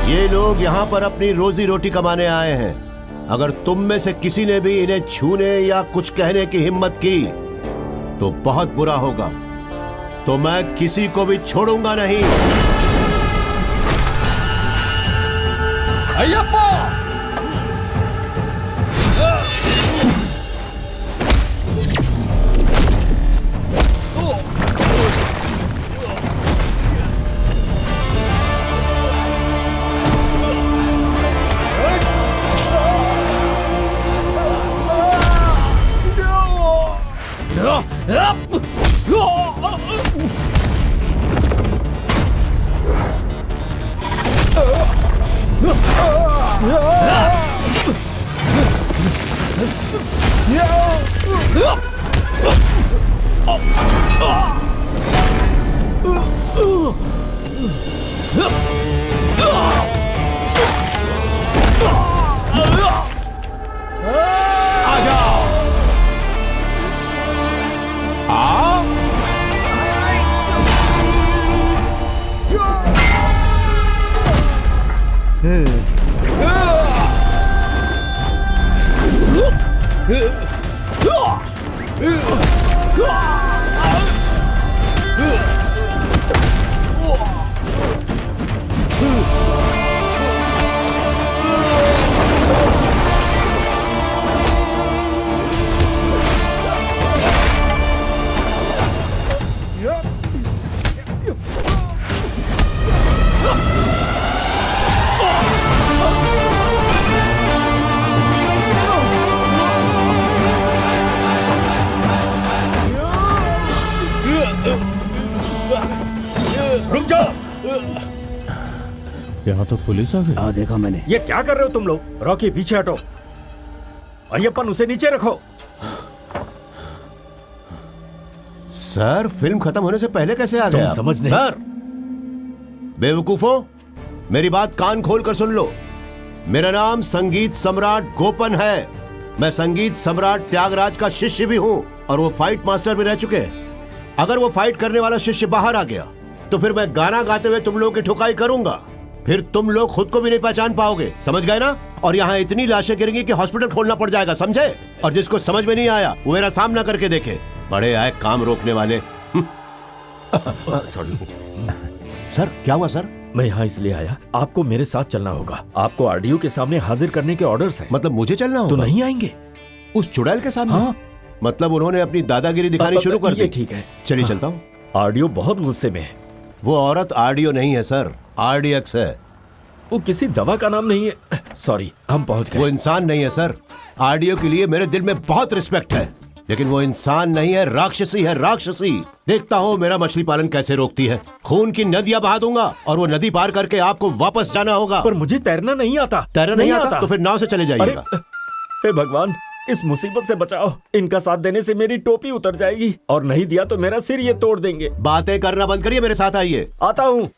ये लोग यहाँ पर अपनी रोजी रोटी कमाने आए हैं। अगर तुम में से किसी ने भी इन्हें छूने या कुछ कहने की हिम्मत की तो बहुत बुरा होगा। तो मैं किसी को भी छोड़ूंगा नहीं। अय्यप्पा! रुक जाओ। यहाँ तो पुलिस आ गई। हाँ देखा मैंने। ये क्या कर रहे हो तुम लोग? रॉकी पीछे हटो। अय्यप्पन उसे नीचे रखो। सर फिल्म खत्म होने से पहले कैसे आ गया? समझ नहीं। सर बेवकूफों, मेरी बात कान खोल कर सुन लो। मेरा नाम संगीत सम्राट गोपन है। मैं संगीत सम्राट त्यागराज का शिष्य भी हूँ और वो फाइट मास्टर भी रह चुके हैं। अगर वो फाइट करने वाला शिष्य बाहर आ गया तो फिर मैं गाना गाते हुए तुम लोगों की ठुकाई करूंगा। फिर तुम लोग खुद को भी नहीं पहचान पाओगे, समझ गए ना? और यहाँ इतनी लाशें गिरेंगी कि हॉस्पिटल खोलना पड़ जाएगा, समझे? और जिसको समझ में नहीं आया वो मेरा सामना करके देखे। बड़े आए काम रोकने वाले। सर क्या हुआ सर? मैं यहाँ इसलिए आया, आपको मेरे साथ चलना होगा। आपको आरडीओ के सामने हाजिर करने के ऑर्डर्स हैं। मतलब मुझे चलना होगा? तो नहीं आएंगे? उस चुड़ैल के सामने? हाँ। मतलब उन्होंने अपनी दादागिरी दिखानी शुरू कर दी। ठीक है, चलिए चलता हूँ। आरडीओ बहुत गुस्से में है। वो औरत आरडीओ नहीं है सर, आरडीएक्स है। वो किसी दवा का नाम नहीं है। सॉरी, हम पहुंच गए। वो इंसान नहीं है सर। आरडीओ के लिए मेरे दिल में बहुत रिस्पेक्ट है, लेकिन वो इंसान नहीं है, राक्षसी है, राक्षसी। देखता हूँ मेरा मछली पालन कैसे रोकती है। खून की नदियां बहा दूंगा और वो नदी पार करके आपको वापस जाना होगा। पर मुझे तैरना नहीं आता। तैरना नहीं आता? तो फिर नाव से चले जाइएगा। हे भगवान, इस मुसीबत से बचाओ। इनका साथ देने से मेरी टोपी उतर जाएगी और नहीं दिया तो मेरा सिर ये तोड़ देंगे। बातें करना बंद करिए, मेरे साथ आइए। आता हूँ।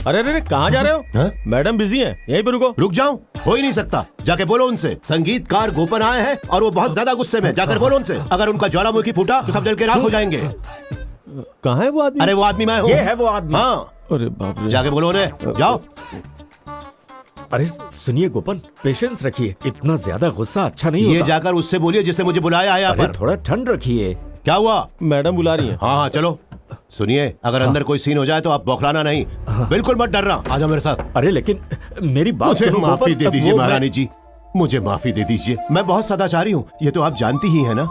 अरे अरे कहाँ जा रहे हो? हाँ? मैडम बिजी हैं, यहीं पे रुको। रुक जाऊं? हो ही नहीं सकता। जाके बोलो उनसे, संगीतकार गोपन आए हैं और वो बहुत ज्यादा गुस्से में। जाकर बोलो उनसे, अगर उनका ज्वालामुखी फूटा तो सब जल के राख हो जाएंगे। कहाँ है वो आदमी? अरे वो आदमी मैं हूँ। ये है वो आदमी। हाँ। अरे बाप रे। जाके बोलो उन्हें, जाओ। अरे सुनिए गोपन, पेशेंस रखिए। इतना ज्यादा गुस्सा अच्छा नहीं ये होता। जाकर उससे बोलिए जिसने मुझे बुलाया है यहाँ पर। थोड़ा ठंड रखिए। क्या हुआ? मैडम बुला रही हैं। हाँ हाँ चलो। सुनिए, अगर अंदर कोई सीन हो जाए तो आप बौखलाना नहीं। बिल्कुल मत डरना। आ जाओ मेरे साथ। अरे लेकिन मेरी बात मुझे सुनो माफी गोपन, दे दीजिए वो महारानी जी, मुझे माफी दे दीजिए। मैं बहुत सदाचारी हूँ, ये तो आप जानती ही है ना।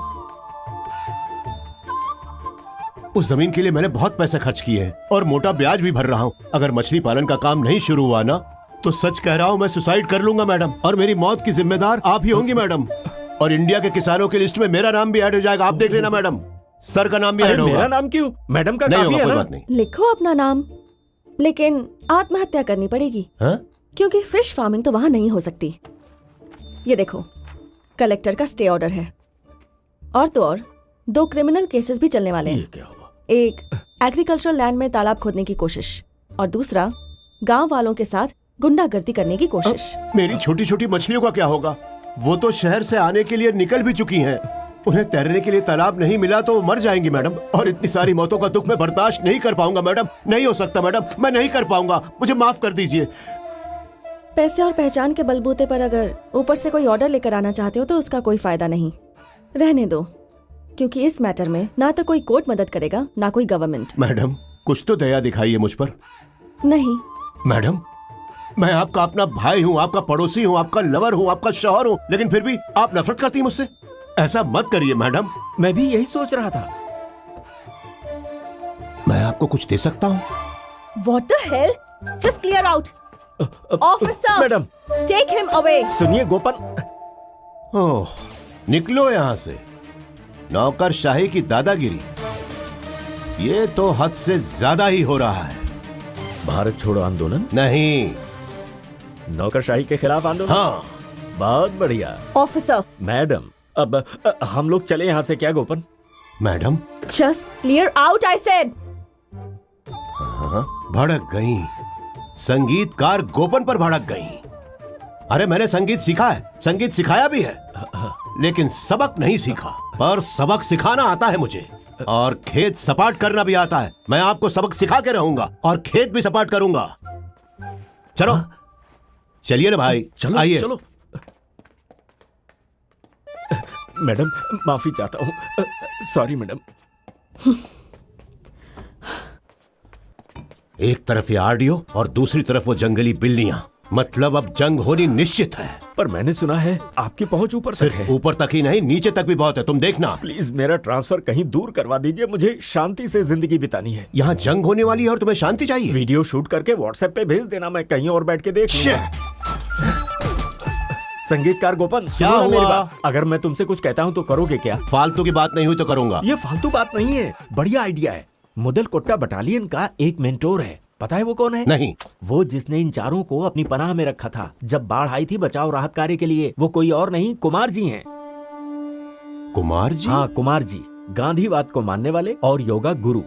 उस जमीन के लिए मैंने बहुत पैसे खर्च किए हैं और मोटा ब्याज भी भर रहा हूँ। अगर मछली पालन का काम नहीं शुरू हुआ ना तो सच कह रहा हूँ मैं सुसाइड कर लूंगा मैडम, और मेरी मौत की जिम्मेदार आप ही होंगी मैडम। और इंडिया के किसानों की लिस्ट में मेरा नाम भी ऐड हो जाएगा, आप देख लेना मैडम। सर का नाम भी ऐड होगा। मेरा नाम क्यों? मैडम का नहीं काफी होगा, है कोई ना? बात नहीं। लिखो अपना नाम, लेकिन आत्महत्या करनी पड़ेगी। हाँ? क्योंकि फिश फार्मिंग तो वहां नहीं हो सकती। ये देखो, कलेक्टर का स्टे ऑर्डर है और तो और 2 क्रिमिनल केसेस भी चलने वाले हैं। क्या हुआ? एक एग्रीकल्चरल लैंड में तालाब खोदने की कोशिश और दूसरा गांव वालों के साथ गुंडागर्दी करने की कोशिश। मेरी छोटी छोटी मछलियों का क्या होगा? वो तो शहर से आने के लिए निकल भी चुकी हैं। उन्हें तैरने के लिए तालाब नहीं मिला तो वो मर जाएंगी मैडम, और इतनी सारी मौतों का दुख मैं बर्दाश्त नहीं कर पाऊंगा मैडम। नहीं हो सकता मैडम, मैं नहीं कर पाऊंगा, मुझे माफ कर दीजिए। पैसे और पहचान के बलबूते पर अगर ऊपर से कोई ऑर्डर लेकर आना चाहते हो तो उसका कोई फायदा नहीं। रहने दो, क्योंकि इस मैटर में ना तो कोई कोर्ट मदद करेगा ना कोई गवर्नमेंट। मैडम कुछ तो दया दिखाइए मुझ पर। नहीं मैडम, मैं आपका अपना भाई हूँ, आपका पड़ोसी हूँ, आपका लवर हूँ, आपका शौहर हूँ, लेकिन फिर भी आप नफरत करती हैं मुझसे। ऐसा मत करिए मैडम। मैं भी यही सोच रहा था। मैं आपको कुछ दे सकता हूँ? What the hell? Just clear out. Officer, madam, take him away. सुनिए गोपन। ओह, निकलो यहाँ से। नौकरशाही की दादागिरी, ये तो हद से ज्यादा ही हो रहा है। भारत छोड़ो आंदोलन? नहीं, नौकरशाही के खिलाफ आंदोलन? हाँ। बहुत बढ़िया। ऑफिसर, मैडम, अब हम लोग चले यहाँ से क्या Gopan? Madam, just clear out, I said. हाँ, भड़क गई। संगीतकार गोपन पर भड़क गई। अरे मैंने संगीत सीखा है, संगीत सिखाया भी है, लेकिन सबक नहीं सीखा। पर सबक सिखाना आता है मुझे, और खेत सपाट करना भी आता है। मैं आपको सबक सिखा के रहूंगा और खेत भी सपाट करूंगा। चलो चलिए ना भाई, चलो आइए। चलो। मैडम माफी चाहता हूँ, सॉरी मैडम। एक तरफ ये आरडीओ और दूसरी तरफ वो जंगली बिल्लियां, मतलब अब जंग होनी निश्चित है। पर मैंने सुना है आपकी पहुंच ऊपर तक सिर्फ है। ऊपर तक ही नहीं, नीचे तक भी बहुत है, तुम देखना। प्लीज मेरा ट्रांसफर कहीं दूर करवा दीजिए, मुझे शांति से जिंदगी बितानी है। यहाँ जंग होने वाली है और तुम्हें शांति चाहिए? वीडियो शूट करके व्हाट्सएप पे भेज देना, मैं कहीं और बैठ के देख लूंगा। संगीतकार गोपन, सुनो ना मेरी बात। अगर मैं तुमसे कुछ कहता हूँ तो करोगे क्या? फालतू की बात नहीं हुई तो करूंगा। ये फालतू बात नहीं है, बढ़िया आइडिया है। मुदल कोट्टा बटालियन का एक मेंटोर है, पता है वो कौन है? नहीं। वो जिसने इन चारों को अपनी पनाह में रखा था जब बाढ़ आई थी बचाव राहत कार्य के लिए। वो कोई और नहीं, कुमार जी हैं। कुमार जी? हाँ, कुमार जी गांधीवाद को मानने वाले और योगा गुरु।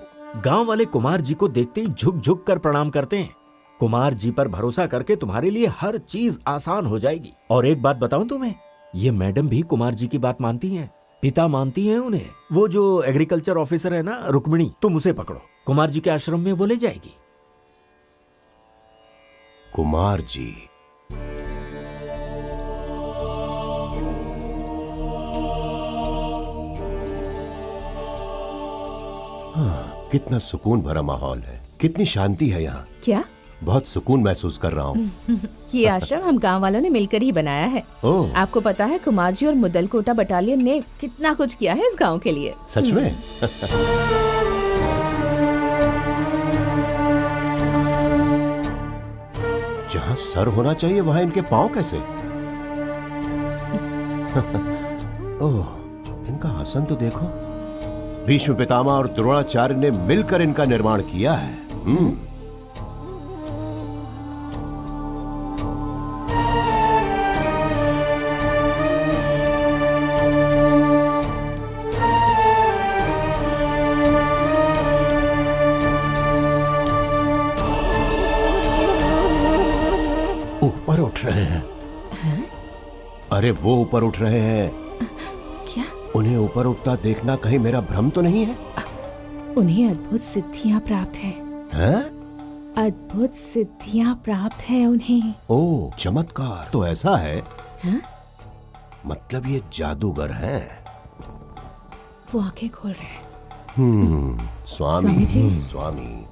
गांव वाले कुमार जी को देखते ही झुक झुक कर प्रणाम करते हैं। कुमार जी पर भरोसा करके तुम्हारे लिए हर चीज आसान हो जाएगी। और एक बात बताऊं तुम्हें, ये मैडम भी कुमार जी की बात मानती हैं, पिता मानती हैं उन्हें। वो जो एग्रीकल्चर ऑफिसर है ना रुक्मिणी, तुम उसे पकड़ो, कुमार जी के आश्रम में वो ले जाएगी। कुमार जी, हाँ, कितना सुकून भरा माहौल है, कितनी शांति है यहाँ। क्या? बहुत सुकून महसूस कर रहा हूँ। ये आश्रम हम गांव वालों ने मिलकर ही बनाया है। ओह। आपको पता है कुमार जी और मुदल कोटा बटालियन ने कितना कुछ किया है इस गांव के लिए। सच में? जहाँ सर होना चाहिए वहाँ इनके पांव कैसे? ओह, इनका आसन तो देखो। भीष्म पितामह और द्रोणाचार्य ने मिलकर इनका निर्माण किया है। ऊपर उठ रहे हैं। अरे वो ऊपर उठ रहे हैं। क्या? उन्हें ऊपर उठता देखना कहीं मेरा भ्रम तो नहीं है? उन्हें अद्भुत सिद्धियां प्राप्त है। हैं? अद्भुत सिद्धियां प्राप्त है उन्हें। ओह, चमत्कार तो ऐसा है? हाँ? मतलब ये जादूगर हैं। वो आंखें खोल रहे हैं। स्वामी जी। स्वामी।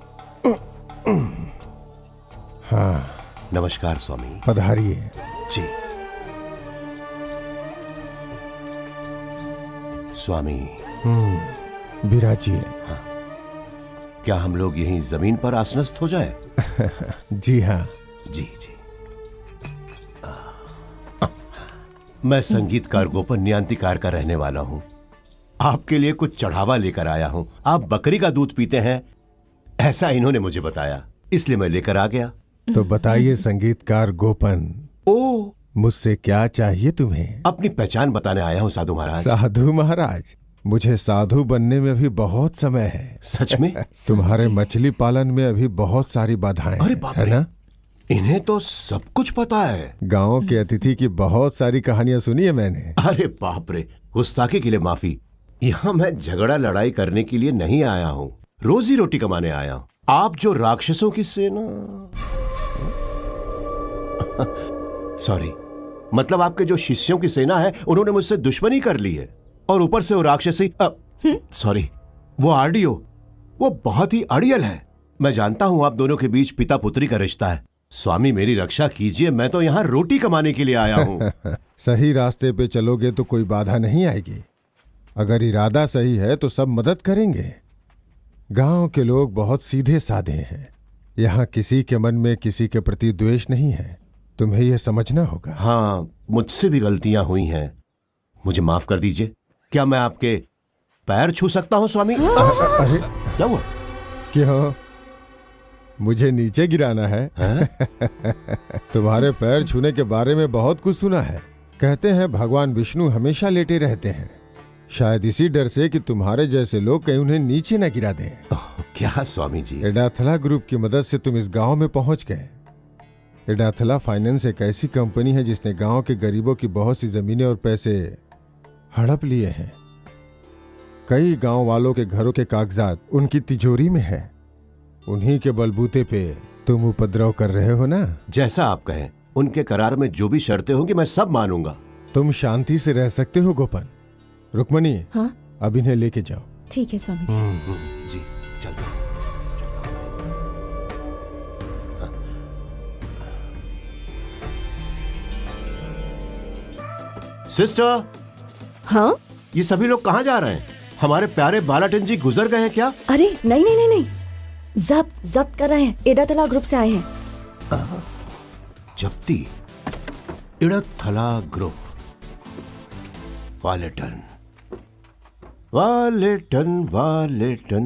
हाँ, नमस्कार स्वामी। पधारिए। जी। स्वामी। विराजिए। हाँ। क्या हम लोग यहीं जमीन पर आसनस्थ हो जाए? जी हाँ। जी जी। मैं संगीतकार गोपन न्यांतिकार का रहने वाला हूँ। आपके लिए कुछ चढ़ावा लेकर आया हूँ। आप बकरी का दूध पीते हैं, ऐसा इन्होंने मुझे बताया, इसलिए मैं लेकर आ गया। तो बताइए संगीतकार गोपन, ओ, मुझसे क्या चाहिए तुम्हें? अपनी पहचान बताने आया हूँ साधु महाराज। साधु महाराज, मुझे साधु बनने में अभी बहुत समय है। सच में? तुम्हारे मछली पालन में अभी बहुत सारी बाधाएं अरे बाप है रे, ना? इन्हें तो सब कुछ पता है। गांव के अतिथि की बहुत सारी कहानियां सुनी है मैंने। अरे बाप रे, गुस्ताखी के लिए माफी। यहाँ मैं झगड़ा लड़ाई करने के लिए नहीं आया हूँ, रोजी रोटी कमाने आया हूँ। आप जो राक्षसों की सेना सॉरी, मतलब आपके जो शिष्यों की सेना है उन्होंने मुझसे दुश्मनी कर ली है, और ऊपर से वो राक्षसी सॉरी वो आरडीओ, वो बहुत ही अड़ियल है। मैं जानता हूं आप दोनों के बीच पिता पुत्री का रिश्ता है। स्वामी मेरी रक्षा कीजिए, मैं तो यहाँ रोटी कमाने के लिए आया हूँ। सही रास्ते पे चलोगे तो कोई बाधा नहीं आएगी। अगर इरादा सही है तो सब मदद करेंगे। गांव के लोग बहुत सीधे साधे हैं। यहाँ किसी के मन में किसी के प्रति द्वेष नहीं है, तुम्हें यह समझना होगा। हाँ, मुझसे भी गलतियां हुई हैं, मुझे माफ कर दीजिए। क्या मैं आपके पैर छू सकता हूँ स्वामी? अरे क्या हुआ? क्यों, मुझे नीचे गिराना है? तुम्हारे पैर छूने के बारे में बहुत कुछ सुना है। कहते हैं भगवान विष्णु हमेशा लेटे रहते हैं, शायद इसी डर से कि तुम्हारे जैसे लोग कहीं उन्हें नीचे न गिरा दें। क्या स्वामी जी? एडाथला ग्रुप की मदद से तुम इस गांव में पहुंच गए। एडाथला फाइनेंस एक ऐसी कंपनी है जिसने गांव के गरीबों की बहुत सी जमीनें और पैसे हड़प लिए हैं। कई गांव वालों के घरों के कागजात उनकी तिजोरी में है। उन्हीं के बलबूते पे तुम उपद्रव कर रहे हो ना? जैसा आप कहें, उनके करार में जो भी शर्तें होंगी मैं सब मानूंगा। तुम शांति से रह सकते हो गोपन। रुक्मणी, हाँ? अब इन्हें लेके जाओ। ठीक है स्वामी जी। जी चलो। सिस्टर। हाँ? ये सभी लोग कहाँ जा रहे हैं? हमारे प्यारे बालाटन जी गुजर गए हैं क्या? अरे नहीं नहीं नहीं नहीं, जब्त कर रहे हैं। एडाथला ग्रुप से आए हैं। जब्ती? एडाथला ग्रुप, वालेटन वालेटन वालेटन।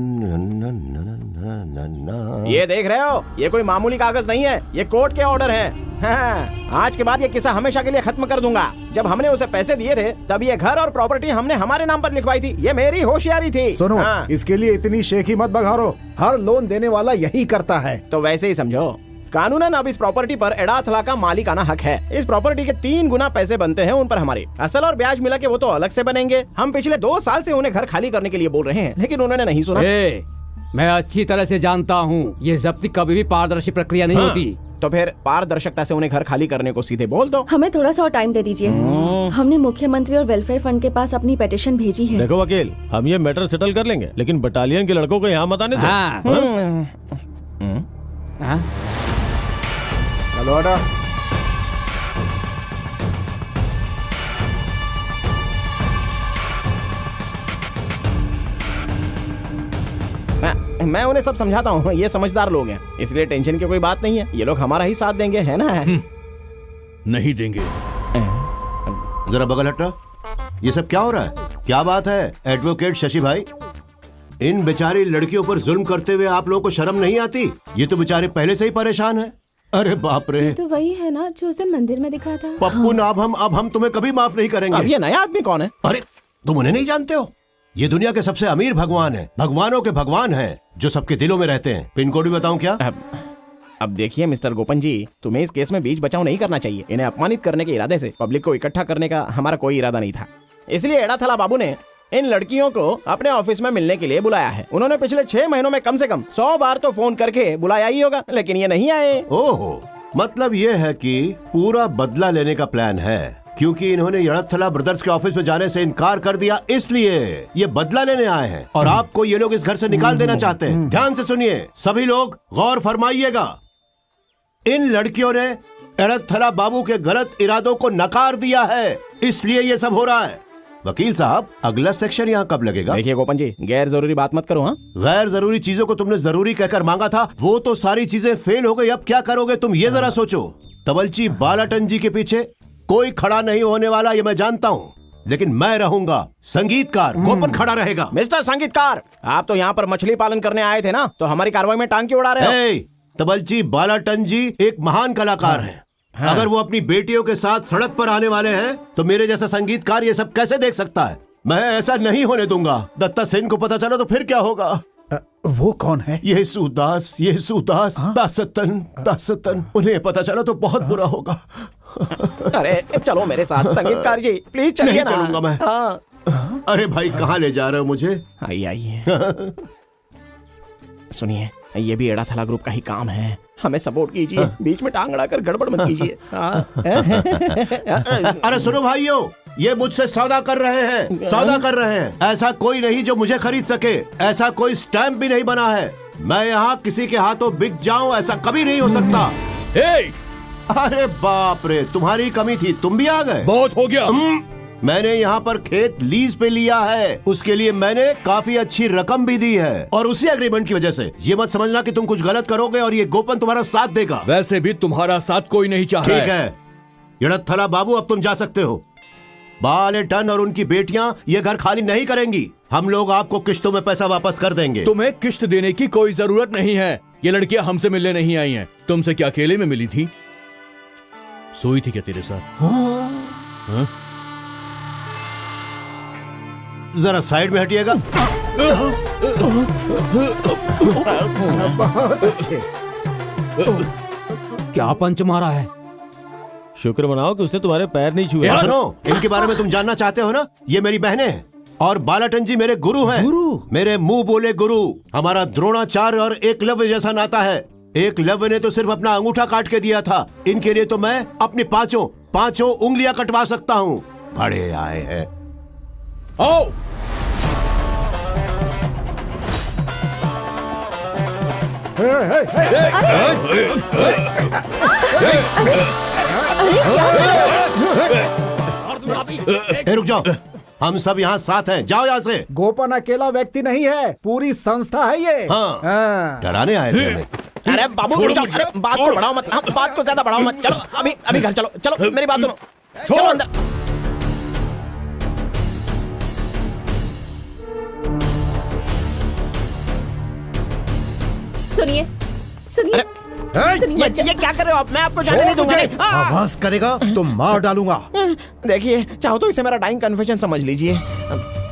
ये देख रहे हो, ये कोई मामूली कागज नहीं है, ये कोर्ट के ऑर्डर हैं। हाँ, आज के बाद ये किस्सा हमेशा के लिए खत्म कर दूंगा। जब हमने उसे पैसे दिए थे तब ये घर और प्रॉपर्टी हमने हमारे नाम पर लिखवाई थी। ये मेरी होशियारी थी। सुनो, हाँ। इसके लिए इतनी शेखी मत बघारो, हर लोन देने वाला यही करता है। तो वैसे ही समझो, कानूनन अब इस प्रॉपर्टी पर एडाथला का मालिकाना हक है। इस प्रॉपर्टी के 3 गुना पैसे बनते हैं उन पर हमारे। असल और ब्याज मिला के वो तो अलग से बनेंगे। हम पिछले 2 साल से उन्हें घर खाली करने के लिए बोल रहे हैं, लेकिन उन्होंने नहीं सुना। मैं अच्छी तरह से जानता हूँ, ये जब्ती कभी भी पारदर्शी प्रक्रिया नहीं होती। तो फिर पारदर्शिता से उन्हें घर खाली करने को सीधे बोल दो। हमें थोड़ा सा और टाइम दे दीजिए। हमने मुख्यमंत्री और वेलफेयर फंड के पास अपनी पिटीशन भेजी है। देखो वकील, हम ये मैटर सेटल कर लेंगे, लेकिन बटालियन के लड़कों को यहाँ मत आने दो। चलो आटा। मैं उन्हें सब समझाता हूँ, ये समझदार लोग हैं, इसलिए टेंशन की कोई बात नहीं है। ये लोग हमारा ही साथ देंगे, है ना? नहीं देंगे। जरा बगल हटना। ये सब क्या हो रहा है? क्या बात है एडवोकेट शशि भाई? इन बेचारी लड़कियों पर जुल्म करते हुए आप लोगों को शर्म नहीं आती? ये तो बेचारे पहले से ही परेशान है। अरे बाप रे, तो वही है ना जो उस दिन मंदिर में दिखा था। पप्पू नाब, अब हम तुम्हें कभी माफ नहीं करेंगे। अब ये नया आदमी कौन है? अरे तुम उन्हें नहीं जानते हो? ये दुनिया के सबसे अमीर भगवान है, भगवानों के भगवान हैं, जो सबके दिलों में रहते हैं। पिन कोड भी बताऊं क्या? अब देखिए मिस्टर गोपन जी, तुम्हें इस केस में बीच बचाव नहीं करना चाहिए। इन्हें अपमानित करने के इरादे से पब्लिक को इकट्ठा करने का हमारा कोई इरादा नहीं था। इसलिए एडाथला बाबू ने इन लड़कियों को अपने ऑफिस में मिलने के लिए बुलाया है। उन्होंने पिछले 6 महीनों में कम से कम 100 बार तो फोन करके बुलाया ही होगा, लेकिन ये नहीं आए। ओहो, मतलब ये है कि पूरा बदला लेने का प्लान है, क्योंकि इन्होंने एडाथला ब्रदर्स के ऑफिस में जाने से इनकार कर दिया, इसलिए ये बदला लेने आए हैं और आपको ये लोग इस घर से निकाल देना चाहते हैं। ध्यान से सुनिए सभी लोग, गौर फरमाइएगा। इन लड़कियों ने एडाथला बाबू के गलत इरादों को नकार दिया है, इसलिए ये सब हो रहा है। वकील साहब, अगला सेक्शन यहाँ कब लगेगा? देखिए गोपन जी, गैर जरूरी बात मत करो। हाँ, गैर जरूरी चीजों को तुमने जरूरी कहकर मांगा था, वो तो सारी चीजें फेल हो गई। अब क्या करोगे तुम, ये जरा सोचो। तवलची बालाटन जी के पीछे कोई खड़ा नहीं होने वाला, ये मैं जानता हूँ, लेकिन मैं रहूंगा। संगीतकार गोपन खड़ा रहेगा। मिस्टर संगीतकार, आप तो यहाँ पर मछली पालन करने आए थे ना, तो हमारी कार्रवाई में टांग क्यों उड़ा रहे हो? तबलची बालाटन जी एक महान कलाकार हैं। अगर वो अपनी बेटियों के साथ सड़क पर आने वाले हैं तो मेरे जैसा संगीतकार ये सब कैसे देख सकता है? मैं ऐसा नहीं होने दूंगा। दत्ता सेन को पता चला तो फिर क्या होगा? वो कौन है? ये सुदास दासतन दासतन, उन्हें पता चला तो बहुत बुरा होगा। अरे चलो मेरे साथ संगीतकार जी, प्लीज चलिए ना। नहीं चलूंगा मैं। अरे भाई कहाँ ले जा रहे हो मुझे? आइए आइए। सुनिए, ये भी एड़ा थला ग्रुप का ही काम है, हमें सपोर्ट कीजिए, बीच में टांग अड़ाकर गड़बड़ मत कीजिए। अरे सुनो भाइयों, ये मुझसे सौदा कर रहे हैं, सौदा कर रहे हैं। ऐसा कोई नहीं जो मुझे खरीद सके, ऐसा कोई स्टैंप भी नहीं बना है। मैं यहाँ किसी के हाथों बिक जाऊं, ऐसा कभी नहीं हो सकता। अरे बाप रे, तुम्हारी कमी थी, तुम भी आ गए। बहुत हो गया। मैंने यहाँ पर खेत लीज पे लिया है, उसके लिए मैंने काफी अच्छी रकम भी दी है, और उसी एग्रीमेंट की वजह से ये मत समझना कि तुम कुछ गलत करोगे और ये गोपन तुम्हारा साथ देगा। वैसे भी तुम्हारा साथ कोई नहीं चाह रहा है। ठीक है यड़थला बाबू, अब तुम जा सकते हो। बालेटन और उनकी बेटियां ये घर खाली नहीं करेंगी। हम लोग आपको किश्तों में पैसा वापस कर देंगे। तुम्हें किश्त देने की कोई जरूरत नहीं है। ये लड़कियां हमसे मिलने नहीं आई हैं। तुमसे क्या अकेले में मिली थी? सोई थी क्या तेरे साथ? हाँ? जरा साइड में हटिएगा। बहुत अच्छे। क्या पंच मारा है? शुक्र मनाओ कि उसने तुम्हारे पैर नहीं छुए। सुनो, इनके बारे में तुम जानना चाहते हो ना? ये मेरी बहनें हैं और बालाटन जी मेरे गुरु हैं। गुरु? मेरे मुंह बोले गुरु। हमारा द्रोणाचार्य और एकलव्य जैसा नाता है। एकलव्य ने तो सिर्फ अपना अंगूठा काट के दिया था, इनके लिए तो मैं अपनी पांचों उंगलियां कटवा सकता हूँ। बड़े आए हैं। आओ। रुक जाओ, हम सब यहाँ साथ हैं, जाओ यहाँ से। गोपन अकेला व्यक्ति नहीं है, पूरी संस्था है ये। हाँ, डराने आए थे हमें। अरे बाबू रुक जाओ, अरे बात को बढ़ाओ मत, बात को ज्यादा बढ़ाओ मत। चलो अभी घर चलो, चलो मेरी बात सुनो, चलो अंदर। सुनिए सुनिए सुनिए, ये क्या कर रहे हो आप? मैं आपको जाने नहीं दूंगा। आवाज करेगा तो मार डालूंगा। देखिए, चाहो तो इसे मेरा डाइंग कन्फेशन समझ लीजिए।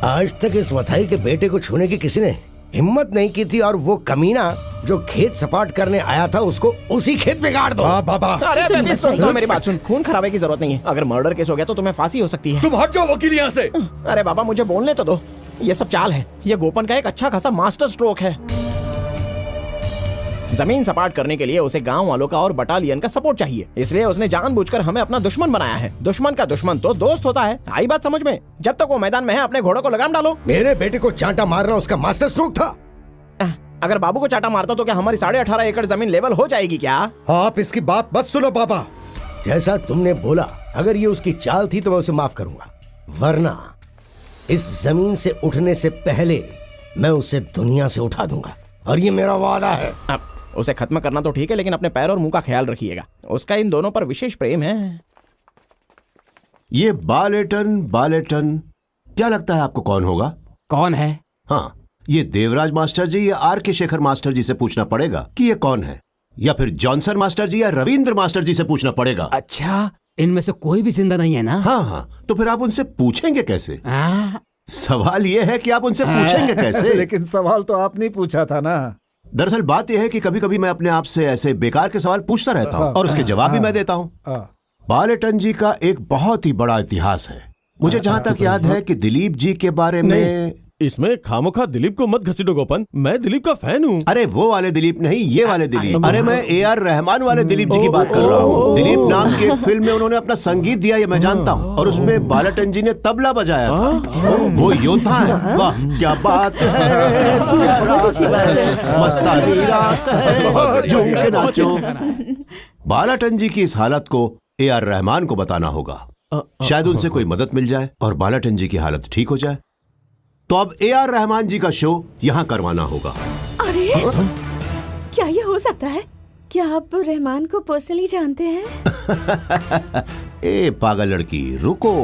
आज तक इस वथाई के बेटे को छूने की किसी ने हिम्मत नहीं की थी, और वो कमीना जो खेत सपाट करने आया था उसको उसी खेत में गाड़ दो। बाबा। अरे बेबी सुन तो मेरी बात सुन, खून खराबे की जरूरत नहीं है। अगर मर्डर केस हो गया तो तुम्हें फांसी हो सकती है। तुम हट जाओ वकील यहाँ से। अरे बाबा मुझे बोलने तो दो, ये सब चाल है। ये गोपन का एक अच्छा खासा मास्टर स्ट्रोक है। जमीन सपाट करने के लिए उसे गांव वालों का और बटालियन का सपोर्ट चाहिए, इसलिए उसने जानबूझकर हमें अपना दुश्मन बनाया है। दुश्मन का दुश्मन तो दोस्त होता है। आई बात समझ में? जब तक वो मैदान में है अपने घोड़ों को लगाम डालो। मेरे बेटे को चांटा मारना उसका मास्टर स्ट्रोक था। अगर बाबू को चाटा मारता तो क्या हमारी 18.5 एकड़ जमीन लेवल हो जाएगी क्या? आप इसकी बात मत सुनो बाबा। जैसा तुमने बोला, अगर ये उसकी चाल थी तो मैं उसे माफ करूंगा, वरना इस जमीन से उठने से पहले मैं उसे दुनिया से उठा दूंगा, और ये मेरा वादा है। उसे खत्म करना तो ठीक है, लेकिन अपने पैर और मुंह का ख्याल रखिएगा। उसका इन दोनों पर विशेष प्रेम है। ये बालेटन क्या लगता है आपको कौन होगा? कौन है? हाँ, ये देवराज मास्टर जी या आर के शेखर मास्टर जी से पूछना पड़ेगा कि ये कौन है, या फिर जॉनसन मास्टर जी या रविंद्र मास्टर जी से पूछना पड़ेगा। अच्छा, इनमें से कोई भी जिंदा नहीं है ना? हाँ, तो फिर आप उनसे पूछेंगे कैसे? सवाल ये है कि आप उनसे पूछेंगे कैसे? लेकिन सवाल तो आपने पूछा था ना। दरअसल बात यह है कि कभी कभी मैं अपने आप से ऐसे बेकार के सवाल पूछता रहता हूँ और उसके जवाब भी मैं देता हूँ। बालेटन जी का एक बहुत ही बड़ा इतिहास है। मुझे जहाँ तक याद है कि दिलीप जी के बारे में। इसमें खामोखा दिलीप को मत घसीटो गोपन, मैं दिलीप का फैन हूँ। अरे वो वाले दिलीप नहीं, ये वाले दिलीप। अरे मैं AR रहमान वाले दिलीप जी की बात कर रहा हूँ। दिलीप नाम की एक फिल्म में उन्होंने अपना संगीत दिया, ये मैं जानता हूँ, और उसमें बालाटन जी ने तबला बजाया था। वो योद्धा है। वाह क्या बात है, क्या रात है, मस्तानी रात है, झूम के नाचो। बालाटन जी की इस हालत को AR रहमान को बताना होगा, शायद उनसे कोई मदद मिल जाए और बालाटन जी की हालत ठीक हो जाए। तो अब AR रहमान जी का शो यहाँ करवाना होगा। अरे क्या ये हो सकता है? क्या आप रहमान को पर्सनली जानते हैं? ए पागल लड़की, रुको।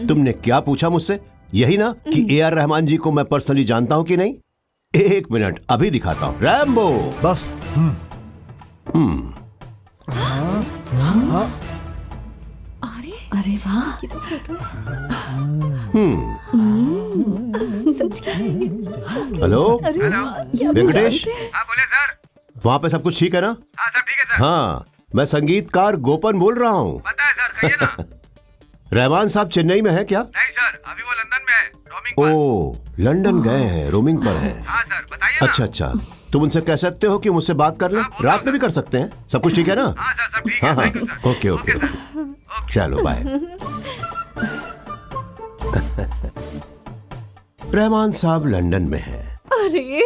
तुमने क्या पूछा मुझसे? यही ना कि AR रहमान जी को मैं पर्सनली जानता हूँ कि नहीं? एक मिनट, अभी दिखाता हूँ। रैम्बो बस। अरे वाह। हेलो वेंकटेश, बोले सर। वहाँ पे सब कुछ ठीक है ना? हाँ सब ठीक है सर। हाँ, मैं संगीतकार गोपन बोल रहा हूँ। पता है सर, कहिए ना। रहमान साहब चेन्नई में है क्या? नहीं सर, अभी वो लंदन में है, रोमिंग पर। ओ, लंदन गए हैं, रोमिंग पर हैं। हाँ सर, बताइए ना। अच्छा अच्छा, तुम उनसे कह सकते हो कि मुझसे बात कर लें? रात में भी कर सकते हैं। सब कुछ ठीक है ना? हाँ सर, सब ठीक हाँ है। हाँ, thank you sir. Okay okay, चलो बाय। रहमान साहब लंदन में हैं। अरे,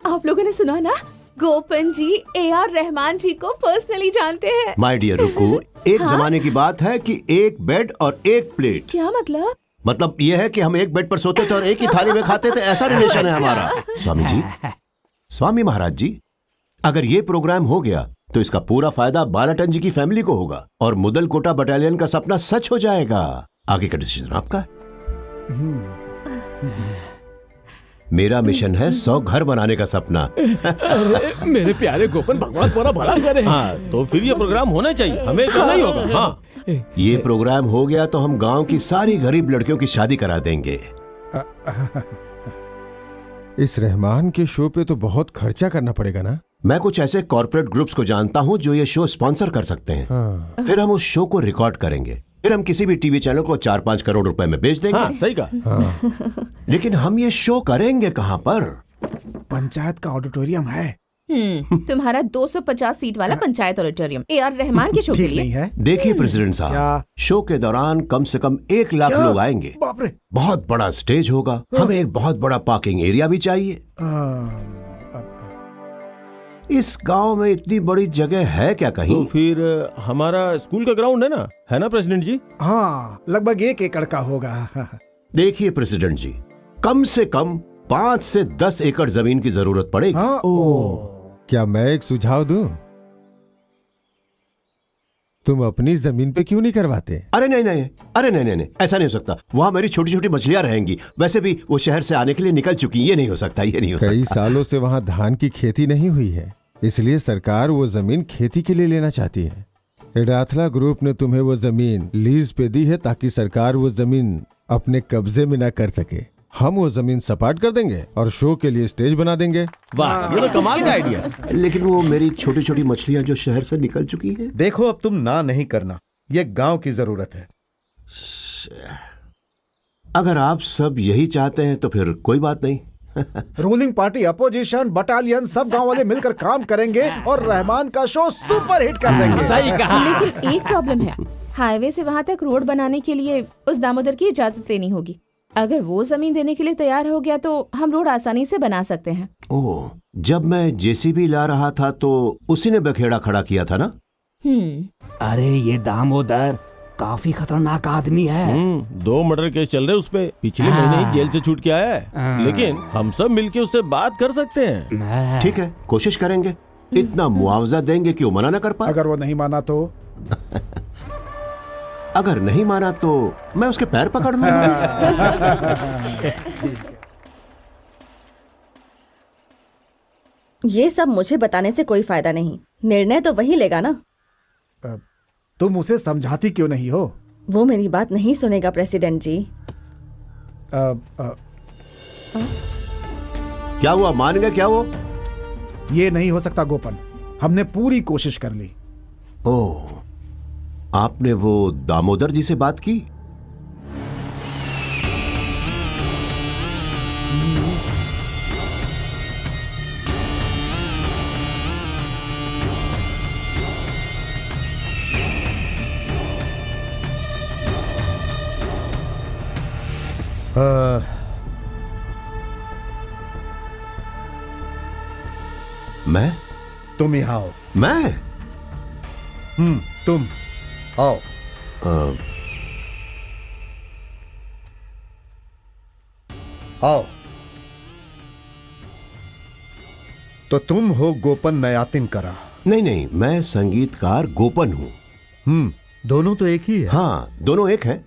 आप लोगों ने सुना ना, गोपन जी AR रहमान जी को पर्सनली जानते हैं। माय डियर रुकू, एक हाँ? जमाने की बात है कि एक बेड और एक प्लेट। क्या मतलब? मतलब ये है कि हम एक बेड पर सोते थे और एक ही थाली में खाते थे, ऐसा रिलेशन है हमारा। स्वामी जी, स्वामी महाराज जी, अगर ये प्रोग्राम हो गया तो इसका पूरा फायदा बालाटन जी की फैमिली को होगा और मुदल कोटा बटालियन का सपना सच हो जाएगा। आगे का डिसीजन आपका है। मेरा मिशन है 100 घर बनाने का सपना। अरे मेरे प्यारे गोपन, भगवान तुम्हारा भला करे। हाँ, तो फिर ये प्रोग्राम होना चाहिए, हमें जाना ही होगा। हाँ, ये प्रोग्राम हो गया तो हम गांव की सारी गरीब लड़कियों की शादी करा देंगे। इस रहमान के शो पे तो बहुत खर्चा करना पड़ेगा ना? मैं कुछ ऐसे कॉर्पोरेट ग्रुप्स को जानता हूं जो ये शो स्पॉन्सर कर सकते हैं। हाँ। फिर हम उस शो को रिकॉर्ड करेंगे, फिर हम किसी भी टीवी चैनल को 4-5 करोड़ रुपए में बेच देंगे। हाँ, सही कहा। हाँ। लेकिन हम ये शो करेंगे कहां पर? पंचायत का ऑडिटोरियम है। तुम्हारा 250 सीट वाला पंचायत ऑडिटोरियम AR रहमान के शो के लिए। देखिए प्रेसिडेंट साहब, शो के दौरान कम से कम 1 लाख लोग आएंगे। बाप रे। बहुत बड़ा स्टेज होगा, हमें एक बहुत बड़ा पार्किंग एरिया भी चाहिए। इस गांव में इतनी बड़ी जगह है क्या कहीं? तो फिर हमारा स्कूल का ग्राउंड है ना प्रेसिडेंट जी? हाँ, लगभग 1 एकड़ का होगा। देखिए प्रेसिडेंट जी, कम से कम 5 से 10 एकड़ जमीन की जरूरत पड़ेगी। हाँ, क्या मैं एक सुझाव दूं? तुम अपनी जमीन पे क्यों नहीं करवाते? अरे नहीं नहीं, अरे नहीं नहीं नहीं, ऐसा नहीं हो सकता। वहाँ मेरी छोटी छोटी मछलियाँ रहेंगी। वैसे भी वो शहर से आने के लिए निकल चुकी। ये नहीं हो सकता, ये नहीं हो सकता। कई सालों से वहाँ धान की खेती नहीं हुई है, इसलिए सरकार वो जमीन खेती के लिए लेना चाहती है। एडाथला ग्रुप ने तुम्हें वो जमीन लीज पे दी है ताकि सरकार वो जमीन अपने कब्जे में न कर सके। हम वो जमीन सपाट कर देंगे और शो के लिए स्टेज बना देंगे। वाह, ये तो कमाल का आइडिया है। लेकिन वो मेरी छोटी छोटी मछलियाँ जो शहर से निकल चुकी है। देखो, अब तुम ना नहीं करना, ये गांव की जरूरत है। अगर आप सब यही चाहते हैं तो फिर कोई बात नहीं। रूलिंग पार्टी, अपोजिशन, बटालियन, सब गांव वाले मिलकर काम करेंगे और रहमान का शो सुपर हिट कर देंगे। सही कहा। लेकिन एक प्रॉब्लम है, हाईवे से वहाँ तक रोड बनाने के लिए उस दामोदर की इजाजत लेनी होगी। अगर वो जमीन देने के लिए तैयार हो गया तो हम रोड आसानी से बना सकते हैं। ओह, जब मैं जेसीबी ला रहा था तो उसी ने बखेड़ा खड़ा किया था ना? अरे ये दामोदर काफी खतरनाक आदमी है। 2 मर्डर केस चल रहे उस पे, पिछले महीने ही जेल से छूट के आया है। लेकिन हम सब मिलके उससे बात कर सकते हैं। ठीक है, कोशिश करेंगे। इतना मुआवजा देंगे कि वो मना ना कर पाए। अगर वो नहीं माना तो? अगर नहीं माना तो मैं उसके पैर पकड़ लूंगा। ये सब मुझे बताने से कोई फायदा नहीं, निर्णय तो वही लेगा ना। तुम उसे समझाती क्यों नहीं हो? वो मेरी बात नहीं सुनेगा प्रेसिडेंट जी। क्या हुआ, मान गए क्या वो? ये नहीं हो सकता गोपन, हमने पूरी कोशिश कर ली। ओह, आपने वो दामोदर जी से बात की? मैं? तुम यहाँ आओ। मैं? तुम आओ। आओ। तो तुम हो गोपन नयातिन करा? नहीं नहीं, मैं संगीतकार गोपन हूँ। दोनों तो एक ही है। हाँ, दोनों एक हैं,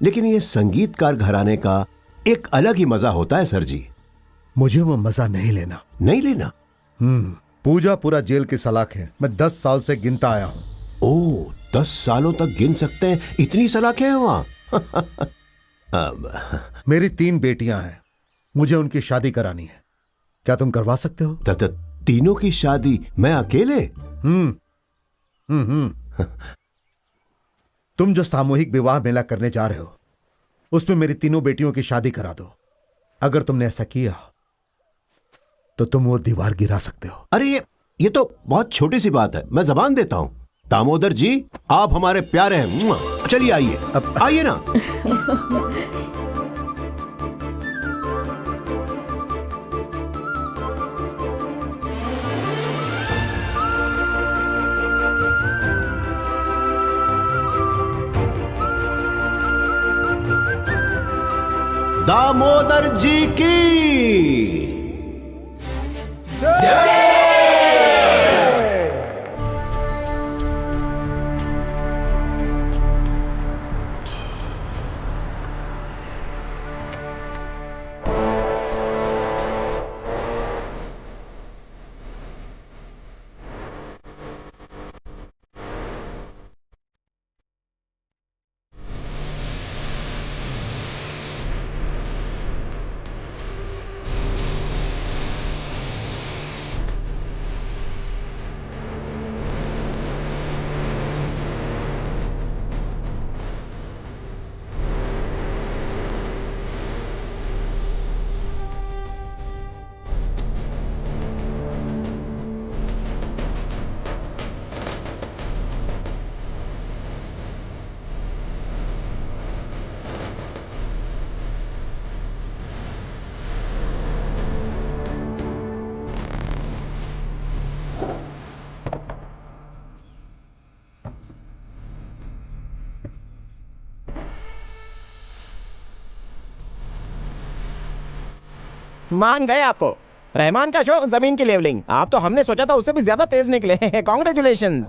लेकिन ये संगीतकार घराने का एक अलग ही मजा होता है सर जी। मुझे वो मजा नहीं लेना। नहीं लेना? पूजा पूरा जेल की सलाख है, मैं 10 साल से गिनता आया हूँ। ओह, 10 सालों तक गिन सकते हैं? इतनी सलाखें हैं वहाँ? मेरी 3 बेटियां हैं, मुझे उनकी शादी करानी है। क्या तुम करवा सकते हो? तीनों की शादी मैं अकेले? तुम जो सामूहिक विवाह मेला करने जा रहे हो उसमें मेरी तीनों बेटियों की शादी करा दो। अगर तुमने ऐसा किया तो तुम वो दीवार गिरा सकते हो। अरे ये तो बहुत छोटी सी बात है, मैं जबान देता हूँ। दामोदर जी, आप हमारे प्यारे हैं। चलिए आइए, अब आइए ना। दामोदर जी की मान गए आपको। रहमान का शो, जमीन की लेवलिंग। आप तो हमने सोचा था उससे भी ज्यादा तेज निकले। कांग्रेचुलेशंस।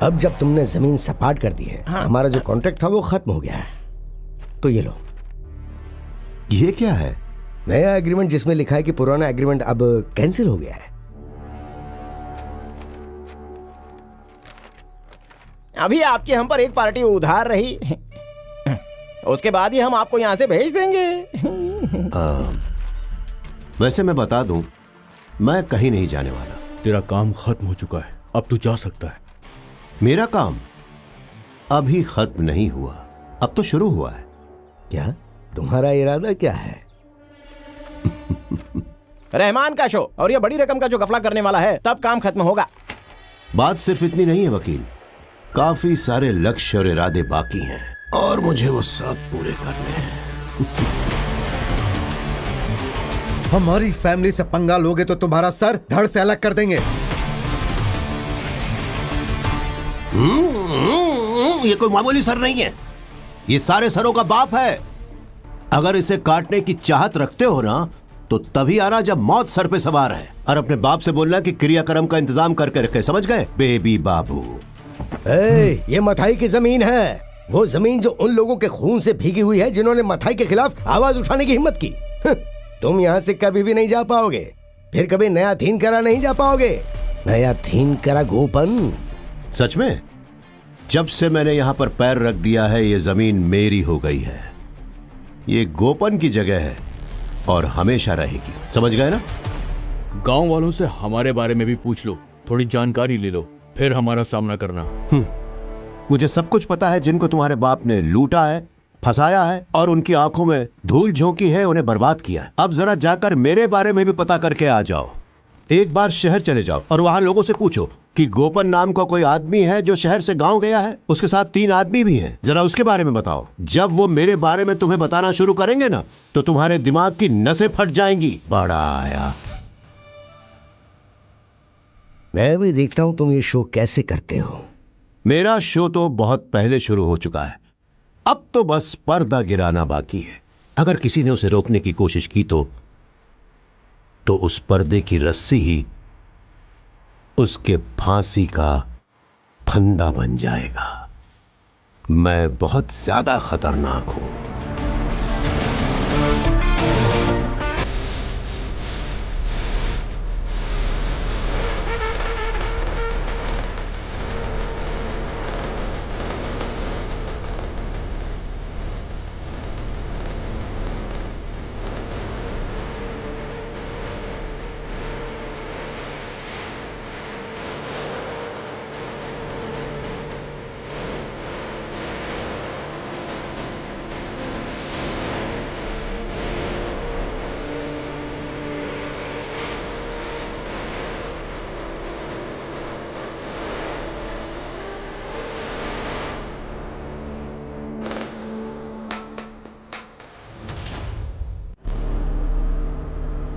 अब जब तुमने जमीन सपाट कर दी है, हमारा जो कॉन्ट्रैक्ट था वो खत्म हो गया है। तो ये लो। ये क्या है? नया एग्रीमेंट जिसमें लिखा है कि पुराना एग्रीमेंट अब कैंसिल हो गया है। अभी आपकी हम पर एक पार्टी उधार रही, उसके बाद ही हम आपको यहां से भेज देंगे। वैसे मैं बता दूं, मैं कहीं नहीं जाने वाला। तेरा काम खत्म हो चुका है, अब तू जा सकता है। मेरा काम अभी खत्म नहीं हुआ, अब तो शुरू हुआ है। क्या तुम्हारा इरादा क्या है? रहमान का शो और ये बड़ी रकम का जो गफला करने वाला है, तब काम खत्म होगा। बात सिर्फ इतनी नहीं है वकील, काफी सारे लक्ष्य और इरादे बाकी हैं और मुझे वो सब पूरे करने हैं। हमारी फैमिली से पंगा लोगे तो तुम्हारा सर धड़ से अलग कर देंगे। ये कोई मामूली सर नहीं है, ये सारे सरों का बाप है। अगर इसे काटने की चाहत रखते हो ना, तो तभी आना जब मौत सर पे सवार है। और अपने बाप से बोलना कि क्रियाक्रम का इंतजाम करके रखे, समझ गए बेबी बाबू? ये मथाई की जमीन है, वो जमीन जो उन लोगों के खून से भीगी हुई है जिन्होंने मथाई के खिलाफ आवाज उठाने की हिम्मत की। तुम यहाँ से कभी भी नहीं जा पाओगे, फिर कभी नया थीनकरा नहीं जा पाओगे। नया थीनकरा गोपन। सच में? जब से मैंने यहाँ पर पैर रख दिया है, ये जमीन मेरी हो गई है। ये गोपन की जगह है और हमेशा रहेगी, समझ गए ना? गांव वालों से हमारे बारे में भी पूछ लो, थोड़ी जानकारी ले लो, फिर हमारा सामना करना। मुझे सब कुछ पता है जिनको तुम्हारे बाप ने लूटा है, फंसाया है और उनकी आंखों में धूल झोंकी है, उन्हें बर्बाद किया है। अब जरा जाकर मेरे बारे में भी पता करके आ जाओ। एक बार शहर चले जाओ और वहां लोगों से पूछो कि गोपन नाम का कोई आदमी है जो शहर से गांव गया है, उसके साथ 3 आदमी भी हैं, जरा उसके बारे में बताओ। जब वो मेरे बारे में तुम्हें बताना शुरू करेंगे ना, तो तुम्हारे दिमाग की नसें फट जाएंगी। बड़ा आया। मैं भी देखता हूं तुम ये शो कैसे करते हो। मेरा शो तो बहुत पहले शुरू हो चुका है, अब तो बस पर्दा गिराना बाकी है। अगर किसी ने उसे रोकने की कोशिश की तो उस पर्दे की रस्सी ही उसके फांसी का फंदा बन जाएगा। मैं बहुत ज्यादा खतरनाक हूं।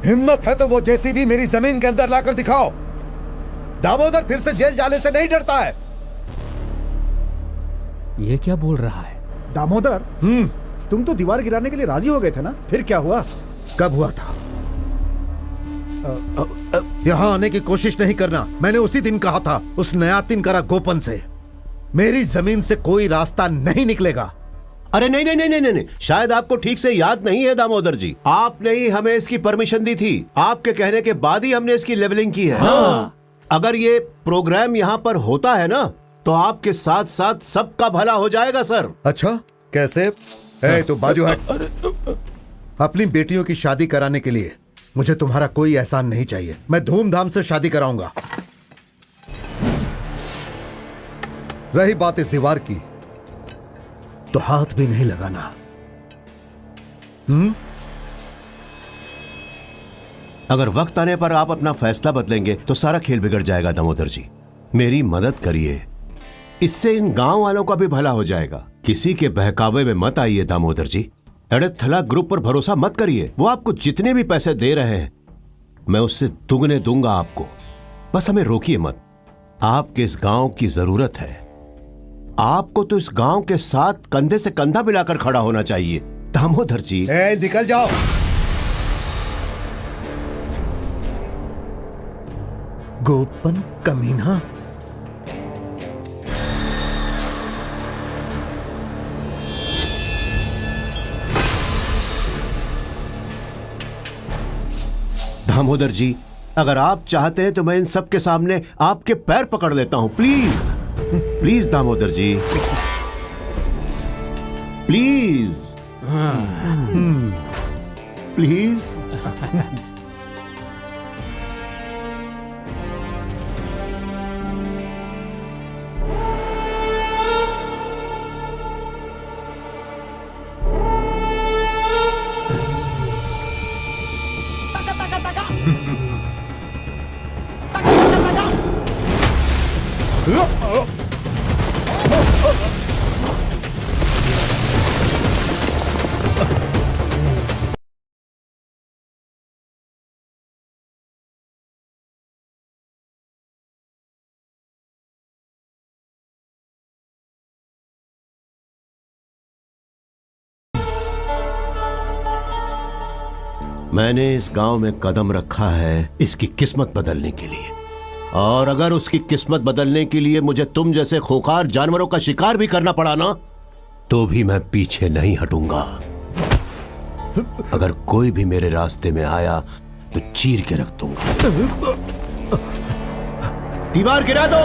हिम्मत है तो वो जेसीबी मेरी जमीन के अंदर लाकर दिखाओ। दामोदर फिर से जेल जाने से नहीं डरता है। ये क्या बोल रहा है? दामोदर, तुम तो दीवार गिराने के लिए राजी हो गए थे ना, फिर क्या हुआ? कब हुआ था? यहां आने की कोशिश नहीं करना। मैंने उसी दिन कहा था उस नया तिनकरा गोपन से, मेरी जमीन से कोई रास्ता नहीं निकलेगा। अरे नहीं नहीं नहीं नहीं नहीं, शायद आपको ठीक से याद नहीं है दामोदर जी, आपने ही हमें इसकी परमिशन दी थी। आपके कहने के बाद ही हमने इसकी लेवलिंग की है। हाँ। अगर ये प्रोग्राम यहाँ पर होता है ना तो आपके साथ साथ सबका भला हो जाएगा सर। अच्छा, कैसे? तो बाजू हट। अपनी बेटियों की शादी कराने के लिए मुझे तुम्हारा कोई एहसान नहीं चाहिए। मैं धूमधाम से शादी कराऊंगा। रही बात इस दीवार की, तो हाथ भी नहीं लगाना। अगर वक्त आने पर आप अपना फैसला बदलेंगे तो सारा खेल बिगड़ जाएगा दामोदर जी। मेरी मदद करिए, इससे इन गांव वालों का भी भला हो जाएगा। किसी के बहकावे में मत आइए दामोदर जी। एडाथला ग्रुप पर भरोसा मत करिए। वो आपको जितने भी पैसे दे रहे हैं मैं उससे दुगने दूंगा आपको। बस हमें रोकिए मत। आपके इस गांव की जरूरत है। आपको तो इस गांव के साथ कंधे से कंधा मिलाकर खड़ा होना चाहिए दामोदर जी। निकल जाओ। गोपन कमीना। दामोदर जी, अगर आप चाहते हैं तो मैं इन सब के सामने आपके पैर पकड़ लेता हूं। Please please Damodar ji, please please. मैंने इस गांव में कदम रखा है इसकी किस्मत बदलने के लिए, और अगर उसकी किस्मत बदलने के लिए मुझे तुम जैसे खोखार जानवरों का शिकार भी करना पड़ा ना तो भी मैं पीछे नहीं हटूंगा। अगर कोई भी मेरे रास्ते में आया तो चीर के रख दूंगा। दीवार गिरा दो।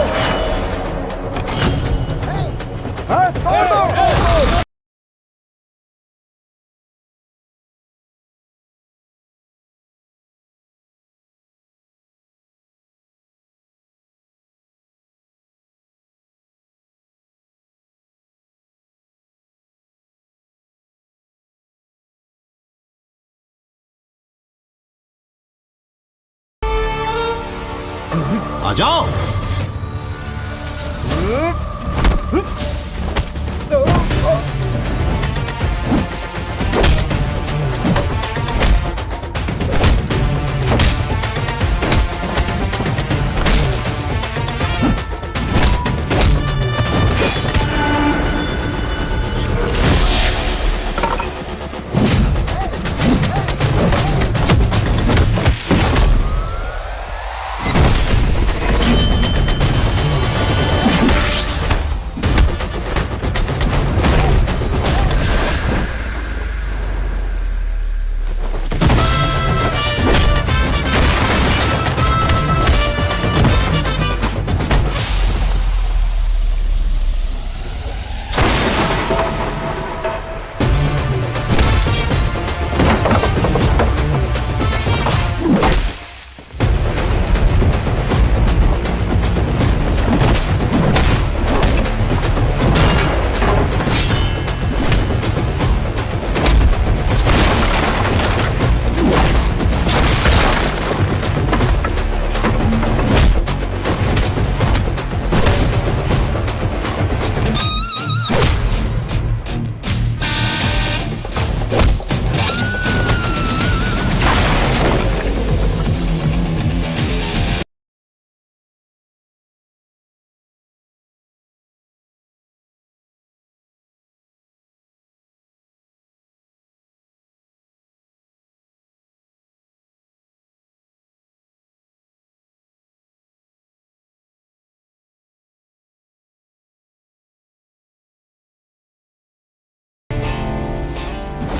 आ जाओ।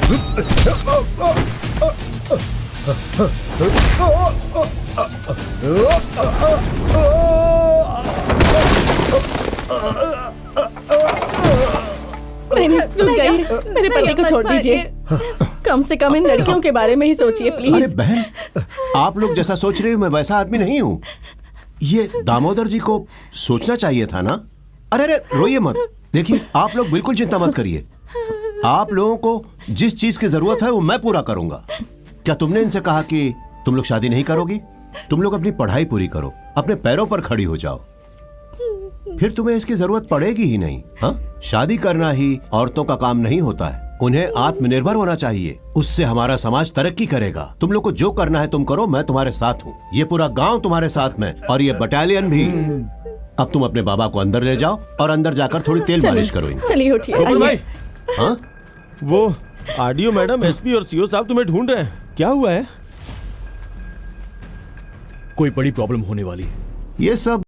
नहीं नहीं, रुक जाइए, मेरे पति को छोड़ दीजिए। कम से कम इन लड़कियों के बारे में ही सोचिए अरे प्लीज। बहन, आप लोग जैसा सोच रहे हो मैं वैसा आदमी नहीं हूँ। ये दामोदर जी को सोचना चाहिए था ना। अरे अरे रोइए मत। देखिए आप लोग बिल्कुल चिंता मत करिए। आप लोगों को जिस चीज की जरूरत है वो मैं पूरा करूंगा। क्या तुमने इनसे कहा कि तुम लोग शादी नहीं करोगी? तुम लोग अपनी पढ़ाई पूरी करो, अपने पैरों पर खड़ी हो जाओ, फिर तुम्हें इसकी जरूरत पड़ेगी ही नहीं। हाँ, शादी करना ही औरतों का काम नहीं होता है, उन्हें आत्मनिर्भर होना चाहिए। उससे हमारा समाज तरक्की करेगा। तुम लोग को जो करना है तुम करो, मैं तुम्हारे साथ हूँ। ये पूरा गांव तुम्हारे साथ में, और ये बटालियन भी। अब तुम अपने बाबा को अंदर ले जाओ और अंदर जाकर थोड़ी तेल मालिश करो इनको। चलिए उठिए, गोपाल भाई, आइए। हाँ? वो आरडीओ मैडम, एसपी और सीओ साहब तुम्हें ढूंढ रहे हैं। क्या हुआ है? कोई बड़ी प्रॉब्लम होने वाली है। ये सब